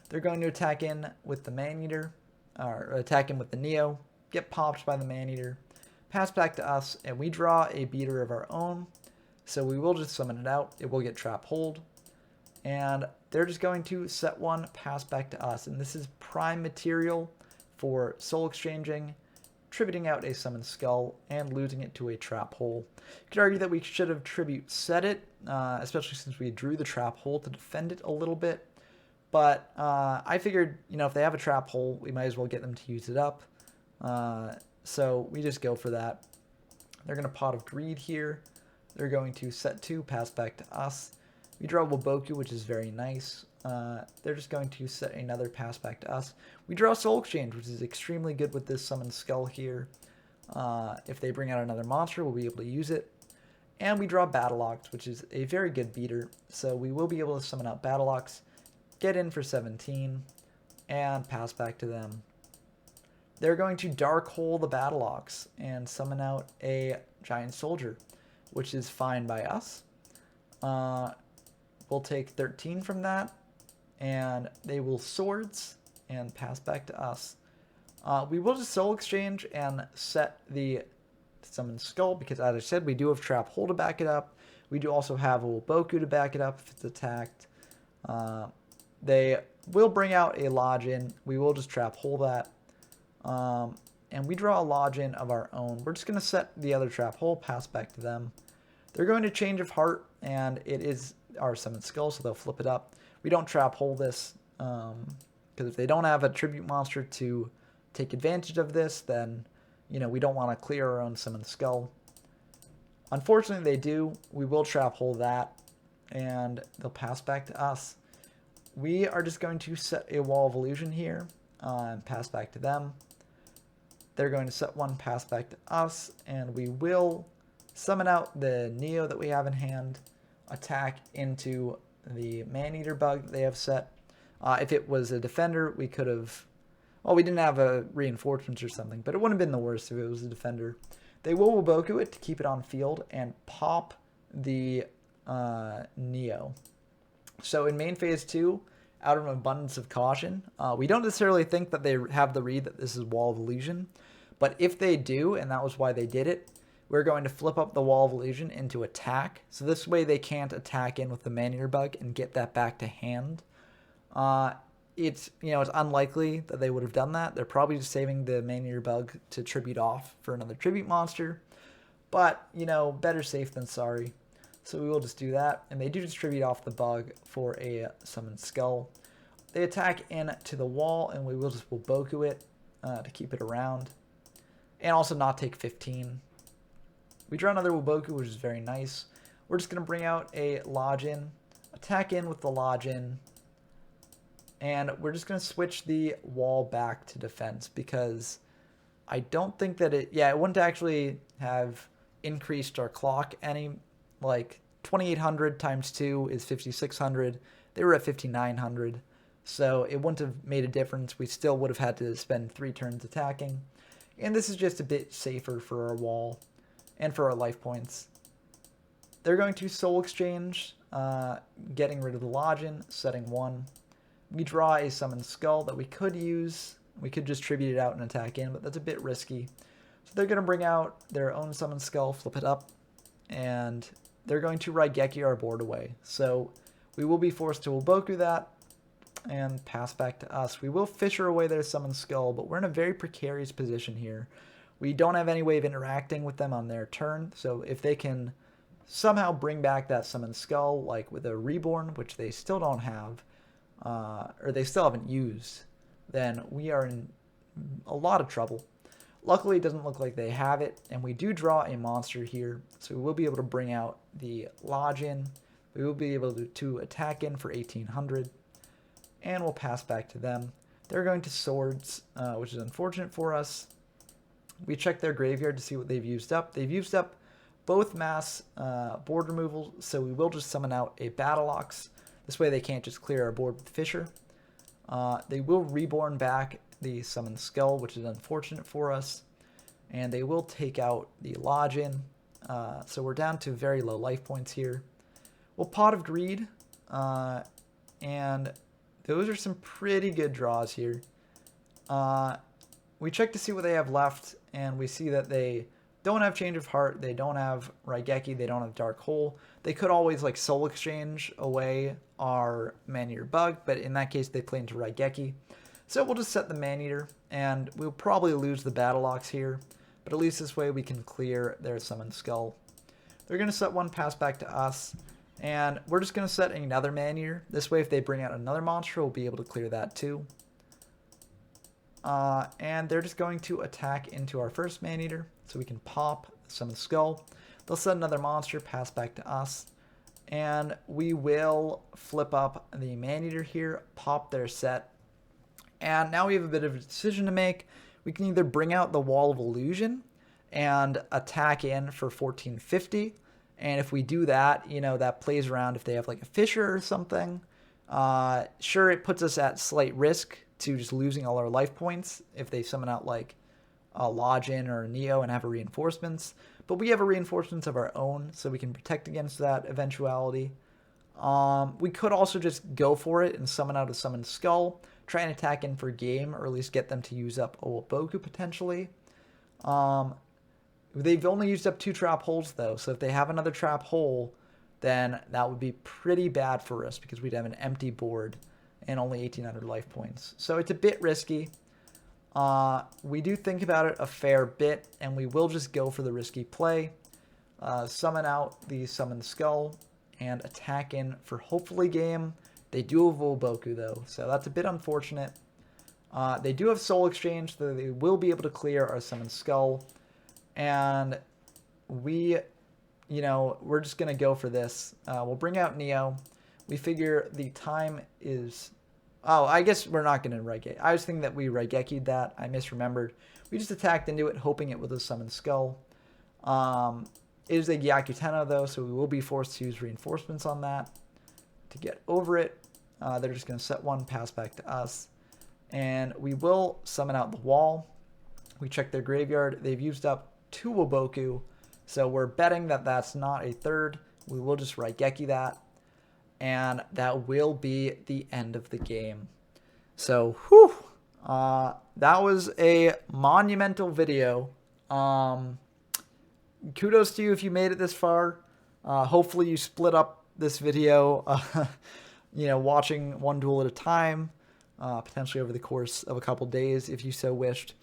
They're going to attack in with the Maneater, or attack in with the Neo, get popped by the Maneater, pass back to us, and we draw a Beater of our own. So we will just summon it out. It will get Trap Hold. And they're just going to set one, pass back to us. And this is prime material for soul exchanging, tributing out a Summon Skull, and losing it to a Trap Hole. You could argue that we should have Tribute set it, especially since we drew the Trap Hole to defend it a little bit. But I figured, if they have a Trap Hole, we might as well get them to use it up. So we just go for that. They're going to Pot of Greed here. They're going to set two, pass back to us. We draw Waboku, which is very nice. They're just going to set another pass back to us. We draw Soul Exchange, which is extremely good with this Summon Skull here. If they bring out another monster, we'll be able to use it. And we draw Battle Ox, which is a very good beater. So we will be able to summon out Battle Ox, get in for 17, and pass back to them. They're going to Dark Hole the Battle Ox and summon out a Giant Soldier, which is fine by us. We'll take 13 from that, and they will Swords and pass back to us. We will just Soul Exchange and set the Summon Skull, because as I said, we do have Trap Hole to back it up. We do also have a Waboku to back it up if it's attacked. They will bring out a Lodge-in. We will just Trap Hole that. And we draw a Lodge-in of our own. We're just going to set the other Trap Hole, pass back to them. They're going to Change of Heart, and it is our Summon Skull, so they'll flip it up. We don't Trap Hole this, because if they don't have a Tribute monster to take advantage of this, then, we don't want to clear our own Summon Skull. Unfortunately, they do. We will Trap Hole that, and they'll pass back to us. We are just going to set a Wall of Illusion here, and pass back to them. They're going to set one, pass back to us, and we will summon out the Neo that we have in hand, attack into the Maneater bug they have set. If it was a defender, we could have... Well, we didn't have a reinforcements or something, but it wouldn't have been the worst if it was a defender. They will Waboku it to keep it on field and pop the Neo. So in main phase 2, out of an abundance of caution, we don't necessarily think that they have the read that this is Wall of Illusion, but if they do, and that was why they did it, we're going to flip up the Wall of Illusion into attack. So this way they can't attack in with the Maneater bug and get that back to hand. It's unlikely that they would have done that. They're probably just saving the Maneater bug to tribute off for another tribute monster. But, better safe than sorry. So we will just do that. And they do distribute off the bug for a Summon Skull. They attack into the wall, and we will just Waboku it to keep it around. And also not take 15. We draw another Waboku, which is very nice. We're just going to bring out a Lodge-in, attack in with the Lodge-in, and we're just going to switch the wall back to defense, because I don't think that it wouldn't actually have increased our clock any. Like 2,800 times 2 is 5,600. They were at 5,900, so it wouldn't have made a difference. We still would have had to spend 3 turns attacking, and this is just a bit safer for our wall and for our life points. They're going to Soul Exchange, getting rid of the Lodge-in, setting 1. We draw a Summon Skull that we could use. We could just tribute it out and attack in, but that's a bit risky. So they're going to bring out their own Summon Skull, flip it up, and they're going to Raigeki our board away. So we will be forced to Waboku that and pass back to us. We will Fisher away their Summon Skull, but we're in a very precarious position here. We don't have any way of interacting with them on their turn, so if they can somehow bring back that Summon Skull, like with a Reborn, which they still don't have, or they still haven't used, then we are in a lot of trouble. Luckily, it doesn't look like they have it, and we do draw a monster here, so we will be able to bring out the lodge in. We will be able to attack in for 1800, and we'll pass back to them. They're going to swords, which is unfortunate for us. We check their graveyard to see what they've used up. They've used up both mass board removal, so we will just summon out a Battle Ox. This way they can't just clear our board with Fissure. They will reborn back the Summoned Skull, which is unfortunate for us. And they will take out the Lodge in. So we're down to very low life points here. We'll Pot of Greed. And those are some pretty good draws here. We check to see what they have left, and we see that they don't have Change of Heart, they don't have Raigeki, they don't have Dark Hole. They could always like Soul Exchange away our Man-Eater Bug, but in that case they play into Raigeki. So we'll just set the Man-Eater, and we'll probably lose the Battle Ox here, but at least this way we can clear their Summoned Skull. They're going to set one, pass back to us, and we're just going to set another Man-Eater. This way if they bring out another monster, we'll be able to clear that too. And they're just going to attack into our first Man-Eater, so we can pop Summoned Skull. They'll set another monster, pass back to us, and we will flip up the Man-Eater here, pop their set, and now we have a bit of a decision to make. We can either bring out the Wall of Illusion and attack in for 1450, and if we do that, you know, that plays around if they have like a Fissure or something. Sure, it puts us at slight risk to just losing all our life points if they summon out like a Lodge-In or a Neo and have a Reinforcements. But we have a Reinforcements of our own, so we can protect against that eventuality. We could also just go for it and summon out a Summoned Skull, try and attack in for game, or at least get them to use up Owoboku potentially. They've only used up 2 Trap Holes though, so if they have another Trap Hole, then that would be pretty bad for us because we'd have an empty board and only 1800 life points. So it's a bit risky. We do think about it a fair bit, and we will just go for the risky play. Summon out the Summoned Skull and attack in for hopefully game. They do have Owoboku though, so that's a bit unfortunate. They do have Soul Exchange, so they will be able to clear our Summoned Skull. And we, you know, we're just going to go for this. We'll bring out Neo. We figure the time is... Oh, I guess we're not going to Raigeki. I was thinking that we Raigeki'd that. I misremembered. We just attacked into it, hoping it was a Summoned Skull. It is a Gyakuteno, though, so we will be forced to use Reinforcements on that to get over it. They're just going to set one, pass back to us. And we will summon out the wall. We check their graveyard. They've used up 2 Owoboku, so we're betting that that's not a third. We will just Raigeki that. And that will be the end of the game. So, whew, that was a monumental video. Kudos to you if you made it this far. Hopefully you split up this video, you know, watching one duel at a time, potentially over the course of a couple days if you so wished.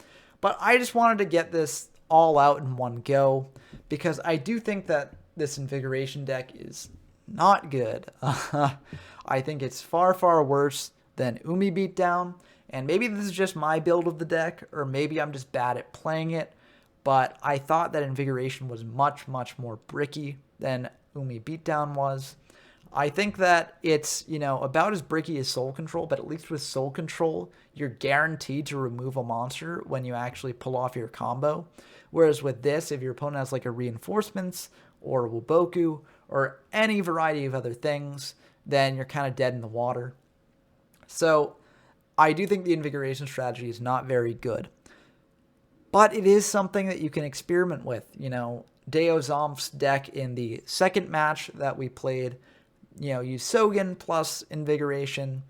But I just wanted to get this all out in one go because I do think that this Invigoration deck is not good. I think it's far, far worse than Umi Beatdown, and maybe this is just my build of the deck, or maybe I'm just bad at playing it, but I thought that Invigoration was much, much more bricky than Umi Beatdown was. I think that it's, you know, about as bricky as Soul Control, but at least with Soul Control, you're guaranteed to remove a monster when you actually pull off your combo. Whereas with this, if your opponent has like a Reinforcements or Owoboku or any variety of other things, then you're kind of dead in the water. So I do think the Invigoration strategy is not very good. But it is something that you can experiment with. You know, Deo Zomp's deck in the second match that we played, you know, use Sogen plus Invigoration,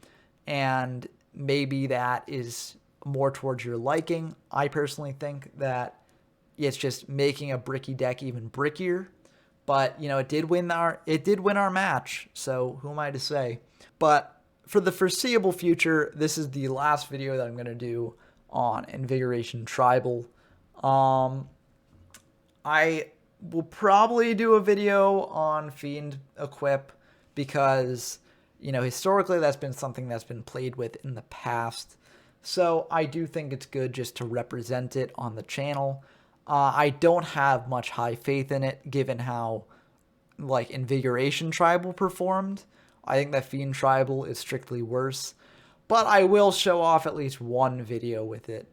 and maybe that is more towards your liking. I personally think that it's just making a bricky deck even brickier. But, you know, it did win our match, so who am I to say? But for the foreseeable future, this is the last video that I'm going to do on Invigoration Tribal. I will probably do a video on Fiend Equip because, you know, historically that's been something that's been played with in the past. So I do think it's good just to represent it on the channel. I don't have much high faith in it, given how like Invigoration Tribal performed. I think that Fiend Tribal is strictly worse. But I will show off at least one video with it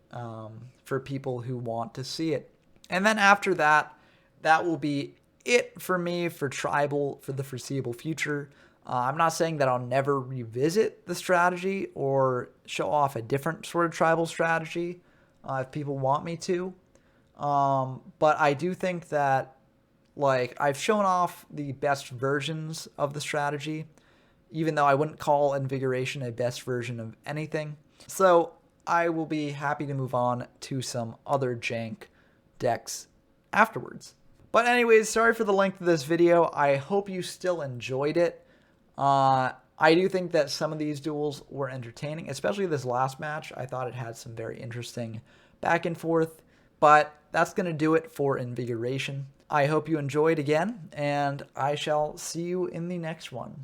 for people who want to see it. And then after that, that will be it for me for Tribal for the foreseeable future. I'm not saying that I'll never revisit the strategy or show off a different sort of Tribal strategy if people want me to. But I do think that, like, I've shown off the best versions of the strategy, even though I wouldn't call Invigoration a best version of anything. So I will be happy to move on to some other jank decks afterwards. But anyways, sorry for the length of this video. I hope you still enjoyed it. I do think that some of these duels were entertaining, especially this last match. I thought it had some very interesting back and forth. But that's going to do it for Invigoration. I hope you enjoyed again, and I shall see you in the next one.